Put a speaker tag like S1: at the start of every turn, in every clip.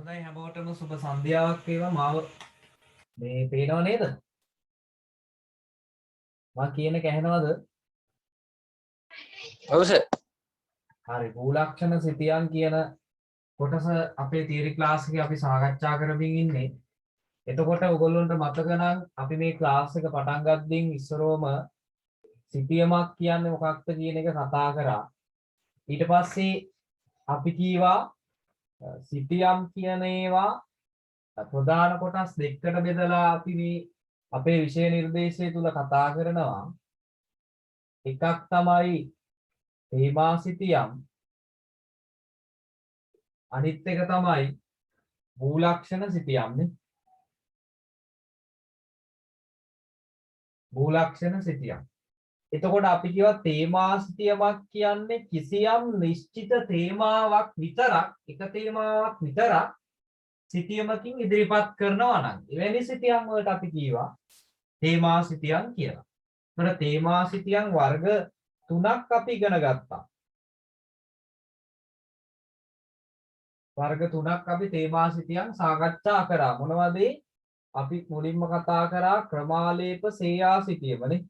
S1: හොඳයි හැමෝටම සුබ සන්ධ්‍යාවක් වේවා. මාව මේ පේනව නේද? මම කියන එක ඇහෙනවද?
S2: ඔව් සර්.
S1: හරි. භූලක්ෂණ සිතියන් කියන කොටස අපේ තියරි ක්ලාස් එකේ අපි සාකච්ඡා කරමින් ඉන්නේ. එතකොට ඔයගොල්ලන්ට මතක නම් අපි මේ ක්ලාස් එක පටන් ගද්දින් ඉස්සරෝම සිතියමක් කියන්නේ මොකක්ද කියන එක කතා කරා. ඊට පස්සේ අපි කීවා සිතියම් කියන ඒවා ප්‍රධාන කොටස් දෙකකට බෙදලා අපි මේ අපේ විෂය නිර්දේශය තුල කතා කරනවා. එකක් තමයි තේමා සිතියම්, අනිත් එක තමයි භූලක්ෂණ සිතියම්නේ. භූලක්ෂණ සිතියම්. එතකොට අපි කියවා තේමා සිතියමක් කියන්නේ කිසියම් නිශ්චිත තේමාවක් විතරක්, එක තේමාවක් විතරක් සිතියමකින් ඉදිරිපත් කරනවා නම් එවැනි සිතියම් වලට අපි කියවා තේමා සිතියම් කියලා. ඒතර තේමා සිතියම් වර්ග 3ක් අපි ඉගෙන ගත්තා. වර්ග 3ක් අපි තේමා සිතියම් සාකච්ඡා කරා. මොනවද? අපි මුලින්ම කතා කරා ක්‍රමාලේප සේයා සිතියමනේ.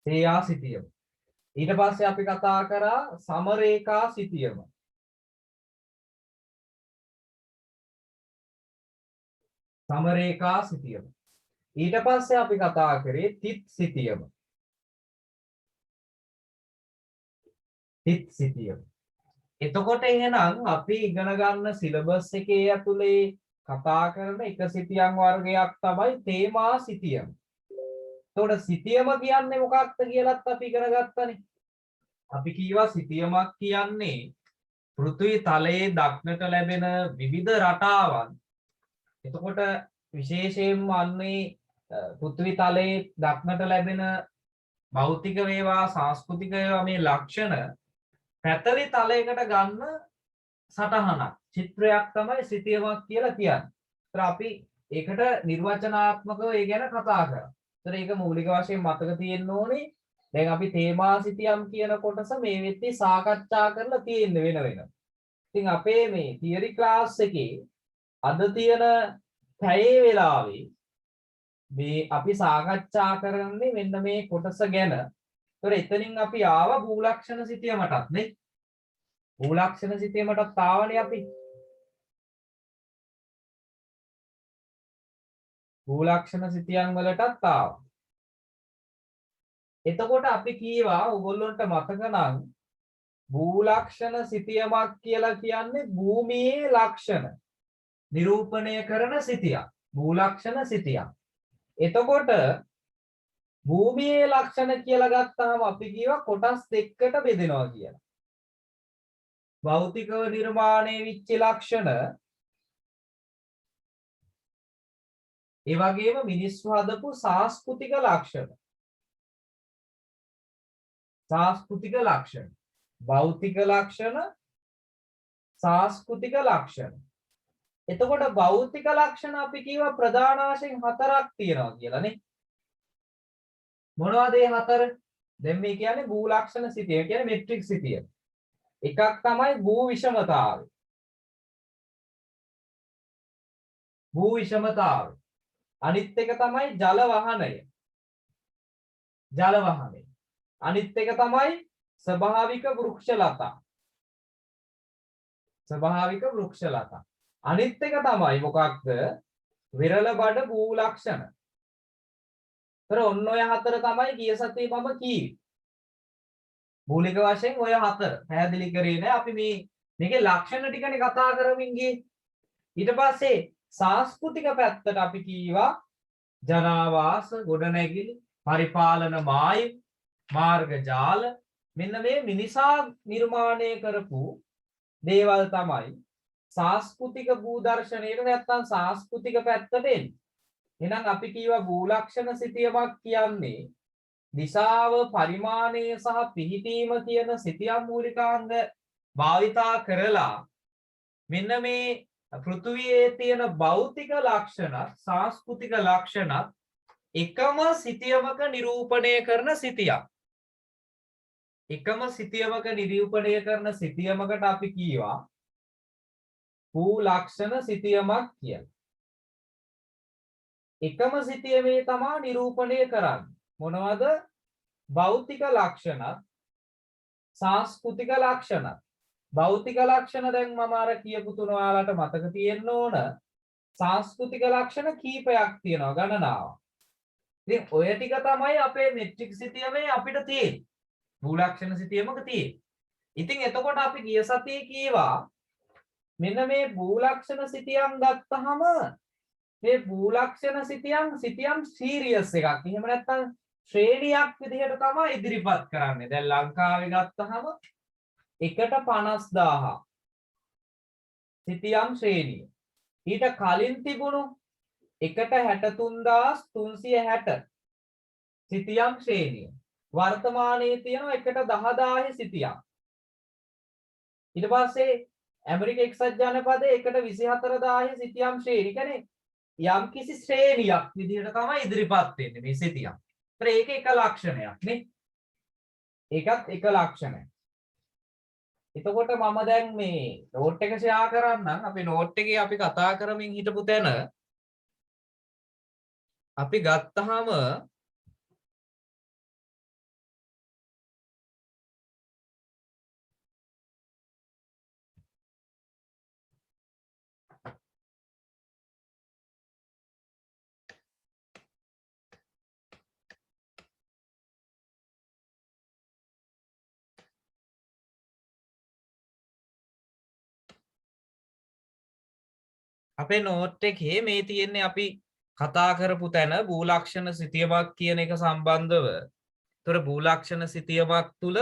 S1: සේයා සිතියම. ඊට පස්සේ අපි කතා කරා සමරේඛා සිතියම. සමරේඛා සිතියම. ඊට පස්සේ අපි කතා කරේ තිත් සිතියම. තිත් සිතියම. එතකොට එහෙනම් අපි ඉගෙන ගන්න සිලබස් එකේ ඇතුලේ කතා කරන එක සිතියම් වර්ගයක් තමයි තේමා සිතියම. එතකොට සිතියම කියන්නේ මොකක්ද කියලාත් අපි ඉගෙන ගත්තනේ. අපි කීවා සිතියමක් කියන්නේ පෘථිවි තලයේ දක්නට ලැබෙන විවිධ රටාවන්. එතකොට විශේෂයෙන්ම අන්නේ පෘථිවි තලයේ දක්නට ලැබෙන භෞතික වේවා සංස්කෘතික වේවා මේ ලක්ෂණ පැතලි තලයකට ගන්න සටහනක් චිත්‍රයක් තමයි සිතියමක් කියලා කියන්නේ. ඒතර අපි ඒකට නිර්වචනාත්මකව ඒ ගැන කතා කරා. ඒතර ඒක මූලික වශයෙන් මතක තියෙන්න ඕනේ. දැන් අපි තේමා සිතියම් කියන කොටස මේ වෙද්දී සාකච්ඡා කරලා තියෙන්නේ වෙන වෙනම. ඉතින් අපේ මේ තියරි ක්ලාස් එකේ අද තියෙන පැයේ වෙලාවේ මේ අපි සාකච්ඡා කරන්නේ මෙන්න මේ කොටස ගැන. ඒතර එතනින් අපි ආවා භූලක්ෂණ සිතියමටත් නේ. භූලක්ෂණ සිතියමටත් ආවනේ අපි. භූලක්ෂණ සිතියම් වලටත් ආවා. එතකොට අපි කීවා ඔයගොල්ලන්ට මතක නම් භූලක්ෂණ සිතියමක් කියලා කියන්නේ භූමියේ ලක්ෂණ නිරූපණය කරන සිතියක්. භූලක්ෂණ සිතියක්. එතකොට භූමියේ ලක්ෂණ කියලා ගත්තාම අපි කියවා කොටස් දෙකකට බෙදෙනවා කියලා. භෞතිකව නිර්මාණය වෙච්ච ලක්ෂණ ඒ වගේම මිනිස්සු හදපු සංස්කෘතික ලක්ෂණ. සංස්කෘතික ලක්ෂණ, භෞතික ලක්ෂණ, සංස්කෘතික ලක්ෂණ. එතකොට භෞතික ලක්ෂණ අපි කියවා ප්‍රධාන වශයෙන් 4ක් තියෙනවා කියලා නේ. මොනවද මේ 4? දැන් මේ කියන්නේ භූලක්ෂණ සිතිය. ඒ කියන්නේ මෙට්‍රික් සිතිය. එකක් තමයි භූ විෂමතාවය. භූ විෂමතාවය. අනිත් එක තමයි ජල වහනය. ජල වහනය. අනිත් එක තමයි ස්වභාවික වෘක්ෂලතා. ස්වභාවික වෘක්ෂලතා. අනිත් එක තමයි මොකක්ද? විරල බඩ භූලක්ෂණ. ඒතර ඔන්න ඔය 4 තමයි ගිය සතියේ මම කීවේ. මූලික වශයෙන් ඔය 4 පැහැදිලි කරේ නෑ. අපි මේකේ ලක්ෂණ ටිකනේ කතා කරමින් ගියේ. ඊට පස්සේ සංස්කෘතික පැත්තට අපි කීවා ජනාවාස, ගොඩනැගිලි, පරිපාලන මායිම්, මාර්ග ජාල, මෙන්න මේ මිනිසා නිර්මාණය කරපු දේවල් තමයි සංස්කෘතික භූදර්ශනයේ නැත්තම් සංස්කෘතික පැත්තට එන්නේ. එහෙනම් අපි කියවා භූලක්ෂණ සිතියමක් කියන්නේ දිශාව, පරිමාණය සහ පිහිටීම කියන සිතියම් මූලිකාංග භාවිතා කරලා මෙන්න මේ පෘථුවියේ තියෙන භෞතික ලක්ෂණ, සංස්කෘතික ලක්ෂණ එකම සිතියමක නිරූපණය කරන සිතියක්. එකම සිතියමක නිරූපණය කරන සිතියමකට අපි කියවා භූ ලක්ෂණ සිතියමක් කියලා. එකම සිතියමේ තමයි නිරූපණය කරන්නේ. මොනවද? භෞතික ලක්ෂණ, සංස්කෘතික ලක්ෂණ. භෞතික ලක්ෂණ දැන් මම අර කියපු තුන ඔයාලට මතක තියෙන්න ඕන. සංස්කෘතික ලක්ෂණ කීපයක් තියෙනවා ගණනාවක්. ඉතින් ඔය ටික තමයි අපේ මෙට්‍රික් සිතියමේ අපිට තියෙන්නේ. භූ ලක්ෂණ සිතියමක තියෙන්නේ. ඉතින් එතකොට අපි ගිය සතියේ කීවා මෙන්න මේ භූ ලක්ෂණ සිතියම් ගත්තාම මේ භූ ලක්ෂණ සිතියම් සීරියස් එකක්. එහෙම නැත්නම් ශ්‍රේණියක් විදිහට තමයි ඉදිරිපත් කරන්නේ. දැන් ලංකාවේ ගත්තාම 1/50000 සිතියම් ශ්‍රේණිය. ඊට කලින් තිබුණු 1/63360 සිතියම් ශ්‍රේණිය. වර්තමානයේ තියෙන 1/10000 සිතියම්. ඊට පස්සේ ඇමරික එක්සත් ජනපදයේ 1/24000 සිතියම් ශ්‍රේණි. කියන්නේ යම් කිසි ශ්‍රේණියක් විදිහට තමයි ඉදිරිපත් වෙන්නේ මේ සිතියම්. ඒතර ඒක එක ලක්ෂණයක් නේ. ඒකත් එක ලක්ෂණයක්. එතකොට මම දැන් මේ නෝට් එක ෂෙයා කරන්නම්. අපි නෝට් එකේ අපි කතා කරමින් හිටපු තැන අපි ගත්තාම අපේ නෝට් එකේ මේ තියෙන්නේ අපි කතා කරපු තැන භූ ලක්ෂණ සිතියමක් කියන එක සම්බන්ධව. ඒතර භූ ලක්ෂණ සිතියමක් තුල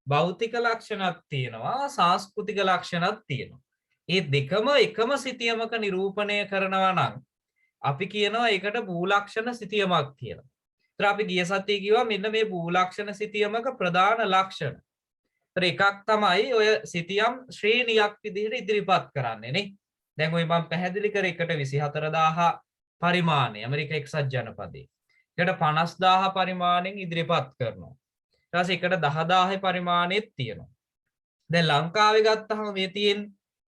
S1: භෞතික ලක්ෂණක් තියෙනවා, සංස්කෘතික ලක්ෂණක් තියෙනවා. මේ දෙකම එකම සිතියමක නිරූපණය කරනවා නම් අපි කියනවා ඒකට භූ ලක්ෂණ සිතියමක් කියලා. ඒතර අපි ගිය සතියේ කිව්වා මෙන්න මේ භූ ලක්ෂණ සිතියමක ප්‍රධාන ලක්ෂණ. ඒතර එකක් තමයි ඔය සිතියම් ශ්‍රේණියක් විදිහට ඉදිරිපත් කරන්නේ නේ. දැන් ඔය මම පැහැදිලි කර 1/24000 පරිමාණය ඇමරික එක්සත් ජනපදයේ. ඒකට 50000 පරිමාණයෙන් ඉදිරිපත් කරනවා. ඊට පස්සේ 1/10000 පරිමාණෙත් තියෙනවා. දැන් ලංකාවේ ගත්තහම මේ තියෙන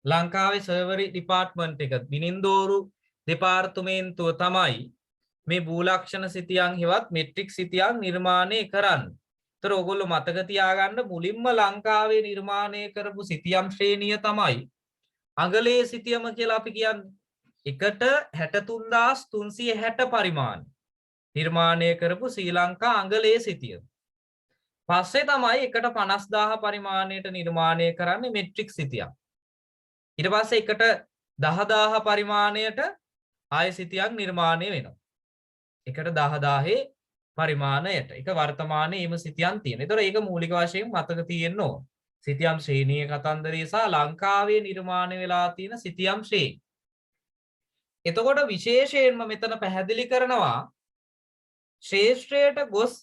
S1: ලංකාවේ සර්වර් ඩිපාර්ට්මන්ට් එක බිනින්දෝරු දෙපාර්තමේන්තුව තමයි මේ භූ ලක්ෂණ සිතියම් හෙවත් මෙට්‍රික් සිතියම් නිර්මාණය කරන්නේ. ඒතර ඔයගොල්ලෝ මතක තියාගන්න මුලින්ම ලංකාවේ නිර්මාණය කරපු සිතියම් ශ්‍රේණිය තමයි අඟලේ සිතියම කියලා අපි කියන්නේ. 1/63360 පරිමාණ නිර්මාණය කරපු ශ්‍රී ලංකා අඟලේ සිතියම. පස්සේ තමයි 1/50000 පරිමාණයට නිර්මාණය කරන්නේ මෙට්‍රික් සිතියම්. ඊට පස්සේ 1/10000 පරිමාණයට ආය සිතියම් නිර්මාණය වෙනවා. 1/10000 පරිමාණයට. ඒක වර්තමානයේ එම සිතියම් තියෙන. ඒතර ඒක මූලික වශයෙන් මතක තියෙන්න ඕන. සිතියම් ශ්‍රේණිය කතන්දරය සහ ලංකාවේ නිර්මාණය වෙලා තියෙන සිතියම් ශ්‍රේණි. එතකොට විශේෂයෙන්ම මෙතන පැහැදිලි කරනවා ශ්‍රේෂ්ඨයට ගොස්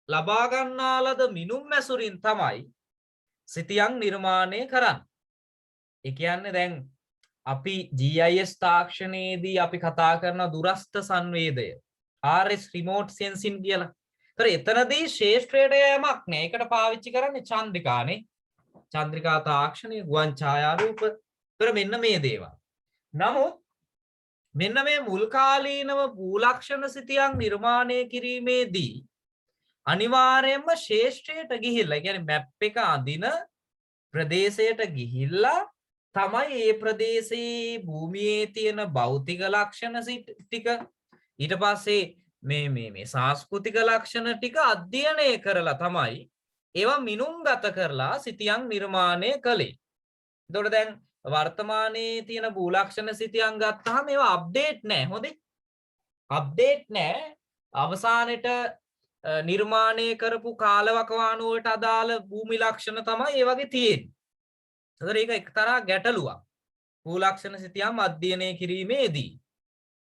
S1: ලබා ගන්නා ලද මිනුම් මැසුරින් තමයි සිතියම් නිර්මාණය කරන්නේ. ඒ කියන්නේ දැන් අපි GIS තාක්ෂණයේදී අපි කතා කරන දුරස්ථ සංවේදය RS remote sensing කියලා. ඒතර එතනදී ශ්‍රේෂ්ඨයට යමක් නෑ. ඒකට පාවිච්චි කරන්නේ චන්ද්‍රිකානේ. චන්ද්‍රිකා තාක්ෂණය, ගුවන් ඡායාරූප. ඒතර මෙන්න මේ දේවල්. නමුත් මෙන්න මේ මුල් කාලීනව භූ ලක්ෂණ සිතියම් නිර්මාණය කිරීමේදී අනිවාර්යයෙන්ම ශ්‍රේෂ්ඨයට ගිහිල්ලා, ඒ කියන්නේ මැප් එක අඳින ප්‍රදේශයට ගිහිල්ලා තමයි මේ ප්‍රදේශයේ භූමියේ තියෙන භෞතික ලක්ෂණ ටික ඊට පස්සේ මේ සංස්කෘතික ලක්ෂණ ටික අධ්‍යයනය කරලා තමයි ඒවා මිනුම්ගත කරලා සිතියම් නිර්මාණය කළේ. එතකොට දැන් වර්තමානයේ තියෙන භූ ලක්ෂණ සිතියම් ගත්තාම ඒවා අප්ඩේට් නැහැ. හොඳේ. අප්ඩේට් නැහැ. අවසානෙට නිර්මාණය කරපු කාලවකවානුවට අදාළ භූමි ලක්ෂණ තමයි ඒ වගේ තියෙන්නේ. ඒතර ඒක එක්තරා ගැටලුවක්. භූ ලක්ෂණ සිතියම් අධ්‍යයනය කිරීමේදී.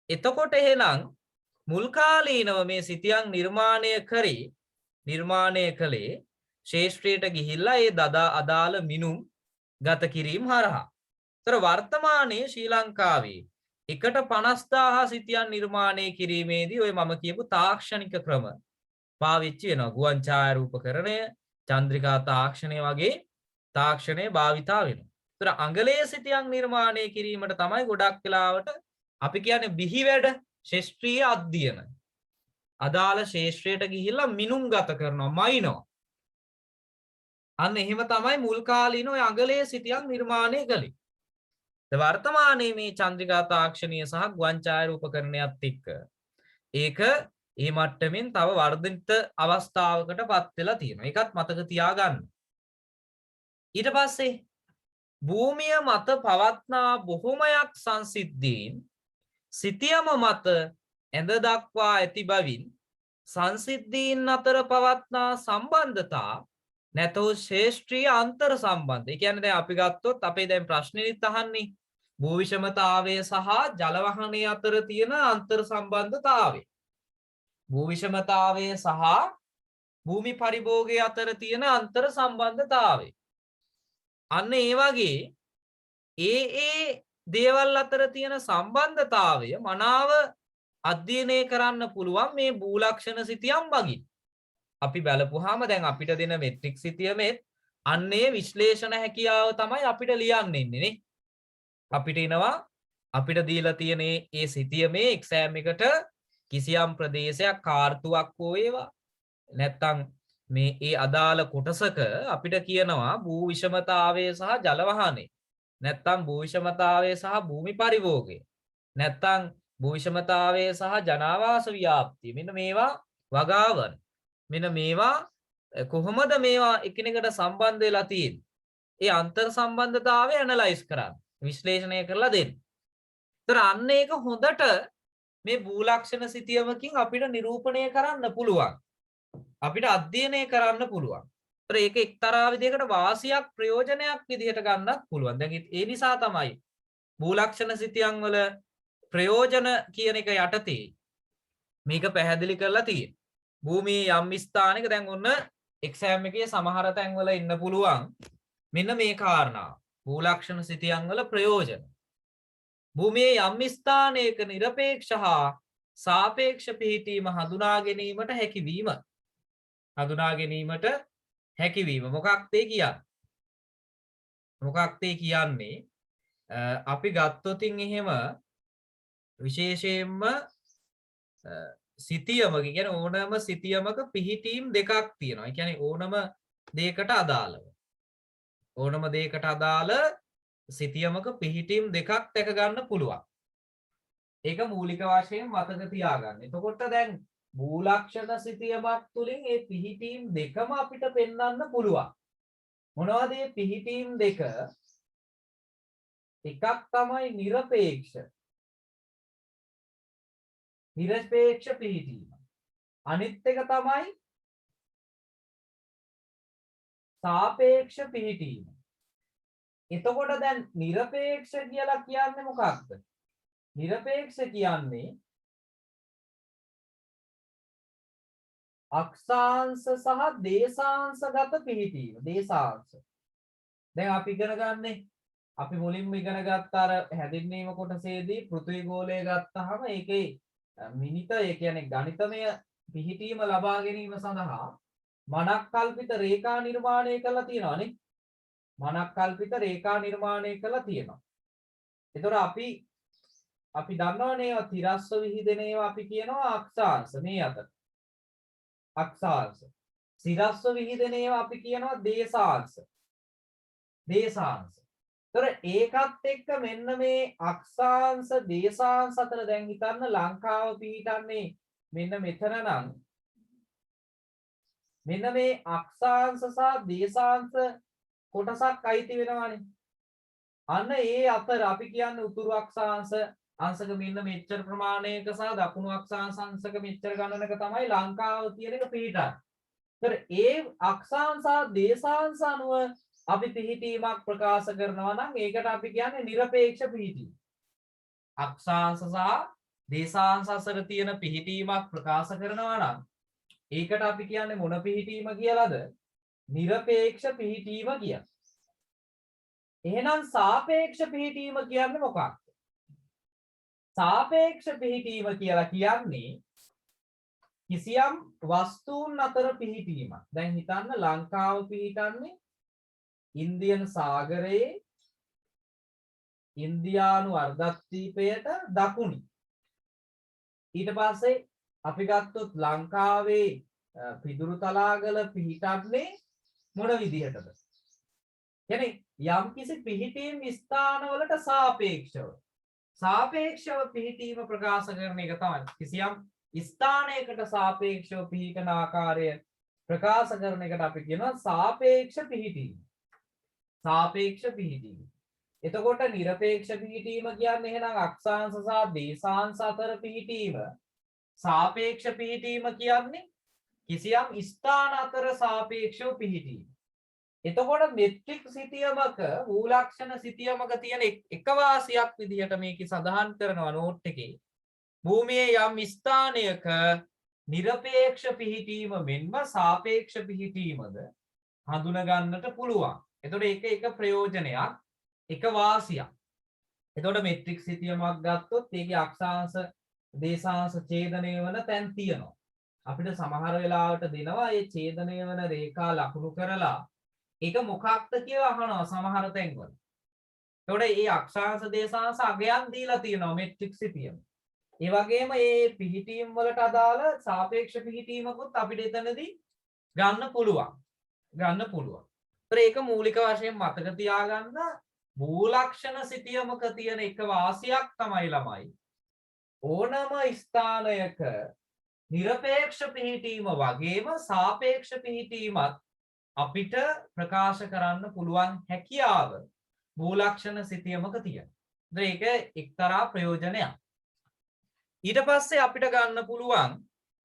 S1: එතකොට එහෙනම් මුල් කාලීනව මේ සිතියම් නිර්මාණය කළේ ශේෂ්ත්‍රයට ගිහිල්ලා ඒ අදාළ මිනුම් ගත කිරීම හරහා. ඒතර වර්තමානයේ ශ්‍රී ලංකාවේ 1/50000 සිතියම් නිර්මාණය කිරීමේදී ඔය මම කියපු තාක්ෂණික ක්‍රම පාවිච්චි වෙනවා. ගුවන් ඡායාරූපකරණය, චන්ද්‍රිකා තාක්ෂණය වගේ තාක්ෂණය භාවිතා වෙනවා. ඒතර අඟලේ සිතියම් නිර්මාණය කිරීමට තමයි ගොඩක් වෙලාවට අපි කියන්නේ බිහි වැඩ ශාස්ත්‍රීය අධ්‍යයන. අදාළ ශාස්ත්‍රයට ගිහිල්ලා මිනුම් ගත කරනවා මයින්නවා. අන්න එහෙම තමයි මුල් කාලීන ඔය අඟලේ සිතියම් නිර්මාණය කළේ. වර්තමානයේ මේ චන්ද්‍රිකා තාක්ෂණීය සහ ගුවන් ඡායාරූප උපකරණයත් එක්ක ඒක ඒ මට්ටමින් තව වර්ධිත අවස්ථාවකටපත් වෙලා තියෙනවා. ඒකත් මතක තියාගන්න. ඊට පස්සේ භූමිය මත පවත්නා බොහොමයක් සංසිද්ධීන් සිතියම මත ඇඳ දක්වා ඇති බවින් සංසිද්ධීන් අතර පවත්නා සම්බන්ධතා නැතහොත් ශාස්ත්‍රීය අන්තර් සම්බන්ධ. ඒ කියන්නේ දැන් අපි ගත්තොත් අපේ දැන් ප්‍රශ්නෙනිත් අහන්නේ භූ විෂමතාවය සහ ජල වහනය අතර තියෙන අන්තර් සම්බන්ධතාවය. භූ විෂමතාවය සහ භූමි පරිභෝගය අතර තියෙන අන්තර් සම්බන්ධතාවය. අන්න ඒ වගේ ඒ දේවල් අතර තියෙන සම්බන්ධතාවය මනාව අධ්‍යයනය කරන්න පුළුවන් මේ භූලක්ෂණ සිතියම් මගින්. අපි බලපුවාම දැන් අපිට දෙන මෙට්‍රික් සිතියමෙත් අන්නේ විශ්ලේෂණ හැකියාව තමයි අපිට ලියන්න ඉන්නේ නේ. අපිට එනවා අපිට දීලා තියෙන ඒ සිතියමේ එක්සෑම් එකට කිසියම් ප්‍රදේශයක් කාර්තුවක් හෝ ඒවා නැත්තම් මේ ඒ අදාළ කොටසක අපිට කියනවා භූ විෂමතාවය සහ ජල වහනය නැත්තම් භූ විෂමතාවය සහ භූමි පරිභෝගය නැත්තම් භූ විෂමතාවය සහ ජනාවාස ව්‍යාප්තිය මෙන්න මේවා වගාවන මෙන්න මේවා කොහොමද මේවා එකිනෙකට සම්බන්ධ වෙලා තියෙන්නේ ඒ අන්තර් සම්බන්ධතාවය ඇනලයිස් කරන්න විශ්ලේෂණය කරලා දෙන්න. ඒතර අන්න ඒක හොඳට මේ භූලක්ෂණ සිතියමකින් අපිට නිරූපණය කරන්න පුළුවන්. අපිට අධ්‍යයනය කරන්න පුළුවන්. ඒතර ඒක එක්තරා විදිහකට වාසියක් ප්‍රයෝජනයක් විදිහට ගන්නත් පුළුවන්. දැන් ඒ නිසා තමයි භූලක්ෂණ සිතියම් වල ප්‍රයෝජන කියන එක යටතේ මේක පැහැදිලි කරලා තියෙන්නේ. භූමියේ යම් ස්ථානයක දැන් ඔන්න එක්සෑම් එකේ සමහර තැන්වල ඉන්න පුළුවන් මෙන්න මේ කාරණා. භූලක්ෂණ සිතියම් වල ප්‍රයෝජන. භූමියේ යම් ස්ථානයක নিরপেক্ষ හා සාපේක්ෂ පිහිටීම හඳුනා ගැනීමට හැකියවීම. හඳුනා ගැනීමට හැකියවීම මොකක්ද කියන්නේ? මොකක්ද කියන්නේ? අපි ගත්තොතින් එහෙම විශේෂයෙන්ම සිතියමක කියන්නේ ඕනම සිතියමක පිහිටීම් දෙකක් තියෙනවා. ඒ කියන්නේ ඕනම දෙයකට අදාළව. ඕනම දෙයකට අදාළ සිතියමක පිහිටීම් දෙකක් දැක ගන්න පුළුවන්. ඒක මූලික වශයෙන් මතක තියාගන්න. එතකොට දැන් භූලක්ෂණ සිතියමක් තුලින් මේ පිහිටීම් දෙකම අපිට පෙන්වන්න පුළුවන්. මොනවද මේ පිහිටීම් දෙක? එකක් තමයි নিরপেক্ষ. নিরপেক্ষ පිහිටීම. අනිත් එක තමයි සාපේක්ෂ පිහිටීම. එතකොට දැන් নিরপেক্ষ කියලා කියන්නේ මොකක්ද? নিরপেক্ষ කියන්නේ අක්ෂාංශ සහ දේශාංශගත පිහිටීම. දේශාංශ. දැන් අපි ඉගෙන ගන්නේ අපි මුලින්ම ඉගෙන ගත්ත අර හැදින්වීම කොටසේදී පෘථිවි ගෝලය ගත්තාම ඒකේ මිනිත ඒ කියන්නේ ගණිතමය පිහිටීම ලබා ගැනීම සඳහා මනක් කල්පිත රේඛා නිර්මාණය කරලා තියෙනවා නේ. මනක් කල්පිත රේඛා නිර්මාණය කරලා තියෙනවා. ඒතකොට අපි දන්නවනේ ඒවා තිරස්ව විහිදෙන ඒවා අපි කියනවා අක්ෂාංශ මේ අතර. අක්ෂාංශ. සිරස්ව විහිදෙන ඒවා අපි කියනවා දේශාංශ. දේශාංශ. ඒතර ඒකත් එක්ක මෙන්න මේ අක්ෂාංශ දේශාංශ අතර දැන් හිතන්න ලංකාව පිහිටන්නේ මෙන්න මෙතන නම් මෙන්න මේ අක්ෂාංශ සහ දේශාංශ කොටසක් අයිති වෙනවානේ. අන්න ඒ අතර අපි කියන්නේ උතුරු අක්ෂාංශ අංශක මෙන්න මෙච්චර ප්‍රමාණයක සහ දකුණු අක්ෂාංශ අංශක මෙච්චර ගණනක තමයි ලංකාව කියන එක පිහිටන්නේ. ඒතර ඒ අක්ෂාංශ සහ දේශාංශ අනුව අපි පිහිටීමක් ප්‍රකාශ කරනවා නම් ඒකට අපි කියන්නේ নিরপেক্ষ පිහිටීම. අක්ෂාංශ සහ දේශාංශ අතර තියෙන පිහිටීමක් ප්‍රකාශ කරනවා නම් ඒකට අපි කියන්නේ මොන පිහිටීම කියලාද? নিরপেক্ষ පිහිටීම කියලා. එහෙනම් සාපේක්ෂ පිහිටීම කියන්නේ මොකක්ද? සාපේක්ෂ පිහිටීම කියලා කියන්නේ කිසියම් වස්තුන් අතර පිහිටීමක්. දැන් හිතන්න ලංකාව පිහිටන්නේ ඉන්දියන් සාගරයේ ඉන්දියානු අර්ධද්වීපයට දකුණි. ඊට පස්සේ අපි ගත්තොත් ලංකාවේ පිදුරු තලාගල පිහිටන්නේ මොන විදිහටද? කියන්නේ යම්කිසි පිහිටීම් ස්ථානවලට සාපේක්ෂව පිහිටීම ප්‍රකාශ කරන එක තමයි. කිසියම් ස්ථානයකට සාපේක්ෂව පිහිටන ආකාරය ප්‍රකාශ කරන එකට අපි කියනවා සාපේක්ෂ පිහිටීම. එතකොට නිරපේක්ෂ පිහිටීම කියන්නේ එහෙනම් අක්ෂාංශ සහ දේශාංශ අතර පිහිටීම. සාපේක්ෂ පිහිටීම කියන්නේ කිසියම් ස්ථාන අතර සාපේක්ෂව පිහිටීම. එතකොට මෙට්‍රික් සිතියමක මූලක්ෂණ සිතියමක තියෙන එක වාසියක් විදිහට මේක සඳහන් කරනවා නෝට් එකේ. භූමියේ යම් ස්ථානයක නිරපේක්ෂ පිහිටීම මෙන්ම සාපේක්ෂ පිහිටීමද හඳුන ගන්නට පුළුවන්. එතකොට ඒක එක ප්‍රයෝජනයක්, එක වාසියක්. එතකොට මෙට්‍රික් සිතියමක් ගත්තොත් ඒකේ අක්ෂාංශ දේශාංශ ඡේදනය වන තැන් තියෙනවා. අපිට සමහර වෙලාවට දෙනවා මේ ඡේදනය වන රේඛා ලකුණු කරලා ඒක මොකක්ද කියලා අහනවා සමහර තැන්වල. එතකොට මේ අක්ෂාංශ දේශාංශ අගයන් දීලා තියෙනවා මෙට්‍රික් සිතියම. ඒ වගේම මේ පිහිටීම් වලට අදාළ සාපේක්ෂ පිහිටීමකුත් අපිට එතනදී ගන්න පුළුවන්. ඒතර ඒක මූලික වශයෙන් මතක තියාගන්න. මූලක්ෂණ සිතියමක තියෙන එක වාසියක් තමයි ළමයි ඕනම ස්ථානයක නිරපේක්ෂ පිහිටීම වගේම සාපේක්ෂ පිහිටීමත් අපිට ප්‍රකාශ කරන්න පුළුවන් හැකියාව මූලක්ෂණ සිතියමක තියෙනවා. ඒක එක්තරා ප්‍රයෝජනයක්. ඊට පස්සේ අපිට ගන්න පුළුවන්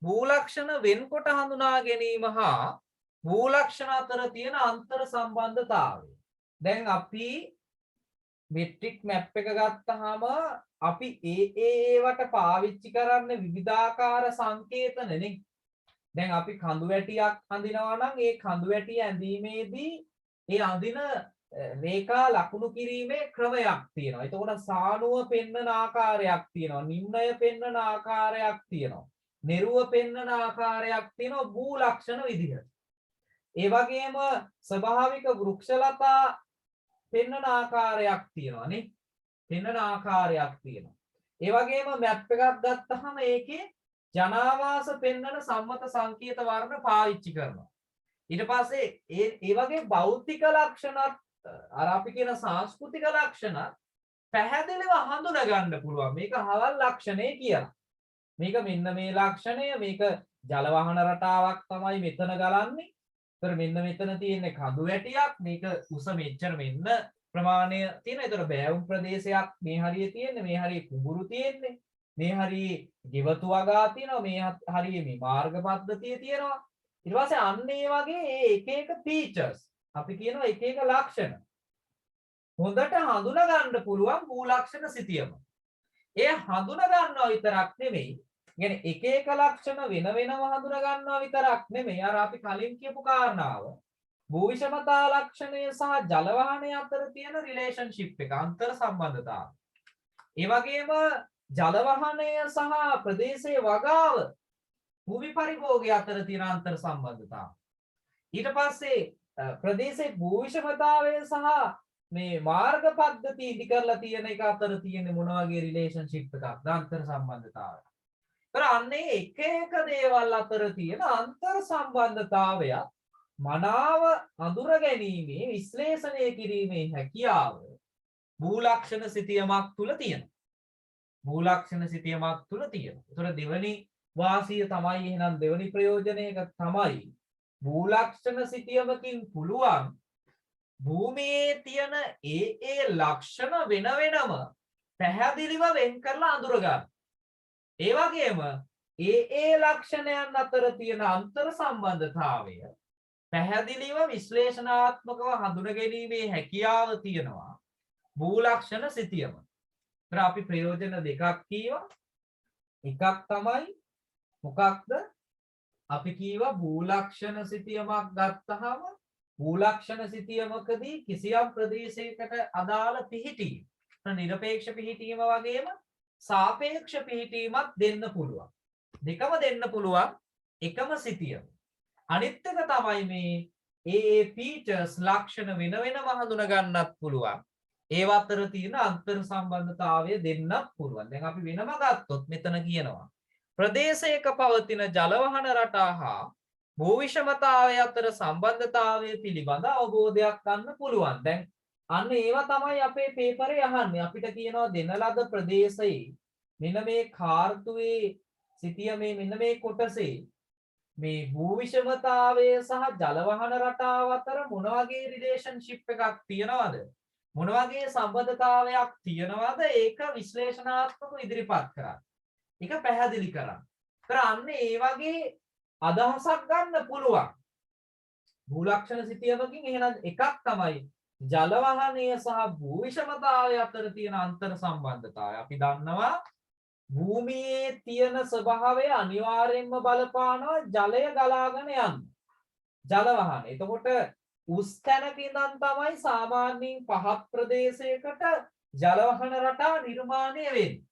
S1: මූලක්ෂණ වෙන්කොට හඳුනා ගැනීම හා මූලක්ෂණ අතර තියෙන අන්තර් සම්බන්ධතාවය. දැන් අපි මෙට්‍රික් මැප් එක ගත්තාම අපි ඒවට පාවිච්චි කරන්න විවිධාකාර සංකේතනනේ. දැන් අපි කඳු වැටියක් අඳිනවා නම් ඒ කඳු වැටිය ඇඳීමේදී ඒ අඳින රේඛා ලකුණු කිරීමේ ක්‍රමයක් තියෙනවා. එතකොට සානුව පෙන්වන ආකාරයක් තියෙනවා, නිම්නය පෙන්වන ආකාරයක් තියෙනවා, නිරුව පෙන්වන ආකාරයක් තියෙනවා මූලක්ෂණ විදිහට. ඒ වගේම ස්වභාවික වෘක්ෂලතා පෙන්වන ආකාරයක් තියෙනවා නේ. ඒ වගේම මැප් එකක් ගත්තාම ඒකේ ජනාවාස පෙන්වන සම්මත සංකේත වර්ණ පාවිච්චි කරනවා. ඊට පස්සේ ඒ වගේ භෞතික ලක්ෂණත් අර අපි කියන සංස්කෘතික ලක්ෂණත් පැහැදිලිව හඳුනා ගන්න පුළුවන්. මේක හවල් ලක්ෂණය කියලා. මේක මෙන්න මේ ලක්ෂණය, මේක ජල වහන රටාවක් තමයි මෙතන ගලන්නේ. ඒතර මෙන්න මෙතන තියෙන්නේ කඳු වැටියක්, මේක උස මෙච්චර මෙන්න ප්‍රමාණය තියෙනවා. ඒතර බෑවුම් ප්‍රදේශයක් මේ හරියේ තියෙන්නේ, මේ හරියේ කුඹුරු තියෙන්නේ, මේ හරියේ ගෙවතු වගා තියෙනවා, මේ හරියේ මේ මාර්ග පද්ධතිය තියෙනවා. ඊට පස්සේ අන්න ඒ වගේ එක එක ෆීචර්ස් අපි කියනවා එක එක ලක්ෂණ හොඳට හඳුනා ගන්න පුළුවන් මූලක්ෂණ සිතියම. ඒ හඳුනා ගන්නවා විතරක් නෙමෙයි, يعني එක එක ලක්ෂණ වෙන වෙනම හඳුනා ගන්නවා විතරක් නෙමෙයි. අර අපි කලින් කියපු කාරණාව භූ විෂමතා ලක්ෂණය සහ ජල වහනය අතර තියෙන රිලේෂන්ෂිප් එක, අන්තර් සම්බන්ධතාව. ඒ වගේම ජල වහනය සහ ප්‍රදේශයේ වගාව භූමි පරිභෝගය අතර තියෙන අන්තර් සම්බන්ධතාව. ඊට පස්සේ ප්‍රදේශයේ භූ විෂමතාවය සහ මේ මාර්ග පද්ධති ඉදි කරලා තියෙන එක අතර තියෙන මොන වගේ රිලේෂන්ෂිප් එකක්ද, අන්තර් සම්බන්ධතාවය. ඒතර අන්නේ එක එක දේවල් අතර තියෙන අන්තර් සම්බන්ධතාවය මනාව අඳුර ගැනීමේ විශ්ලේෂණය කිරීමේ හැකියාව මූලක්ෂණ සිතියමක් තුල තියෙනවා. ඒතර දෙවනි වාසිය තමයි, එහෙනම් දෙවනි ප්‍රයෝජනයක තමයි මූලක්ෂණ සිතියමකින් පුළුවන් භූමියේ තියෙන ඒ ලක්ෂණ වෙන වෙනම පැහැදිලිව වෙන් කරලා අඳුර ගන්න. ඒ වගේම ඒ ලක්ෂණයන් අතර තියෙන අන්තර් සම්බන්ධතාවය පැහැදිලිව විශ්ලේෂණාත්මකව හඳුනා ගැනීමේ හැකියාව තියෙනවා මූලක්ෂණ සිතියම. ඒතර අපි ප්‍රයෝජන දෙකක් කීවා. එකක් තමයි මොකක්ද? අපි කීවා මූලක්ෂණ සිතියමක් ගත්තාම මූලක්ෂණ සිතියමකදී කිසියම් ප්‍රදේශයකට අදාළ පිහිටීම, නිරපේක්ෂ පිහිටීම වගේම සාපේක්ෂ පිහිටීමක් දෙන්න පුළුවන්. දෙකම දෙන්න පුළුවන් එකම සිතියම. අනිත් එක තමයි මේ ඒ ෆීචර්ස් ලක්ෂණ වෙන වෙනම හඳුනා ගන්නත් පුළුවන්. ඒව අතර තියෙන අන්තර් සම්බන්ධතාවය දෙන්නත් පුළුවන්. දැන් අපි වෙනම ගත්තොත් මෙතන කියනවා ප්‍රදේශයක පවතින ජලවහන රටා හා භූ විෂමතාවය අතර සම්බන්ධතාවය පිළිබඳ අවබෝධයක් ගන්න පුළුවන්. දැන් අන්න ඒවා තමයි අපේ පේපරේ අහන්නේ. අපිට කියනවා දෙන ලද ප්‍රදේශයේ මෙන්න මේ කාර්තුවේ සිටිය මෙන්න මේ කොටසේ මේ භූ විෂමතාවය සහ ජලවහන රටාව අතර මොන වගේ රිලේෂන්ෂිප් එකක් තියනවද? මොන වගේ සම්බන්ධතාවයක් තියනවද? ඒක විශ්ලේෂණාත්මකව ඉදිරිපත් කරන්න. ඒක පැහැදිලි කරන්න. අන්න ඒ වගේ අදහසක් ගන්න පුළුවන්. භූලක්ෂණ සිතියමකින් එහෙනම් එකක් තමයි ජලවහනය සහ භූ විෂමතාවය අතර තියෙන අන්තර් සම්බන්ධතාවය. අපි දන්නවා භූමියේ තියෙන ස්වභාවය අනිවාර්යයෙන්ම බලපානවා ජලය ගලාගෙන යන්න. ජලවහන. එතකොට උස් තැනක ඉඳන් තමයි සාමාන්‍යයෙන් පහත් ප්‍රදේශයකට ජලවහන රටා නිර්මාණය වෙන්නේ.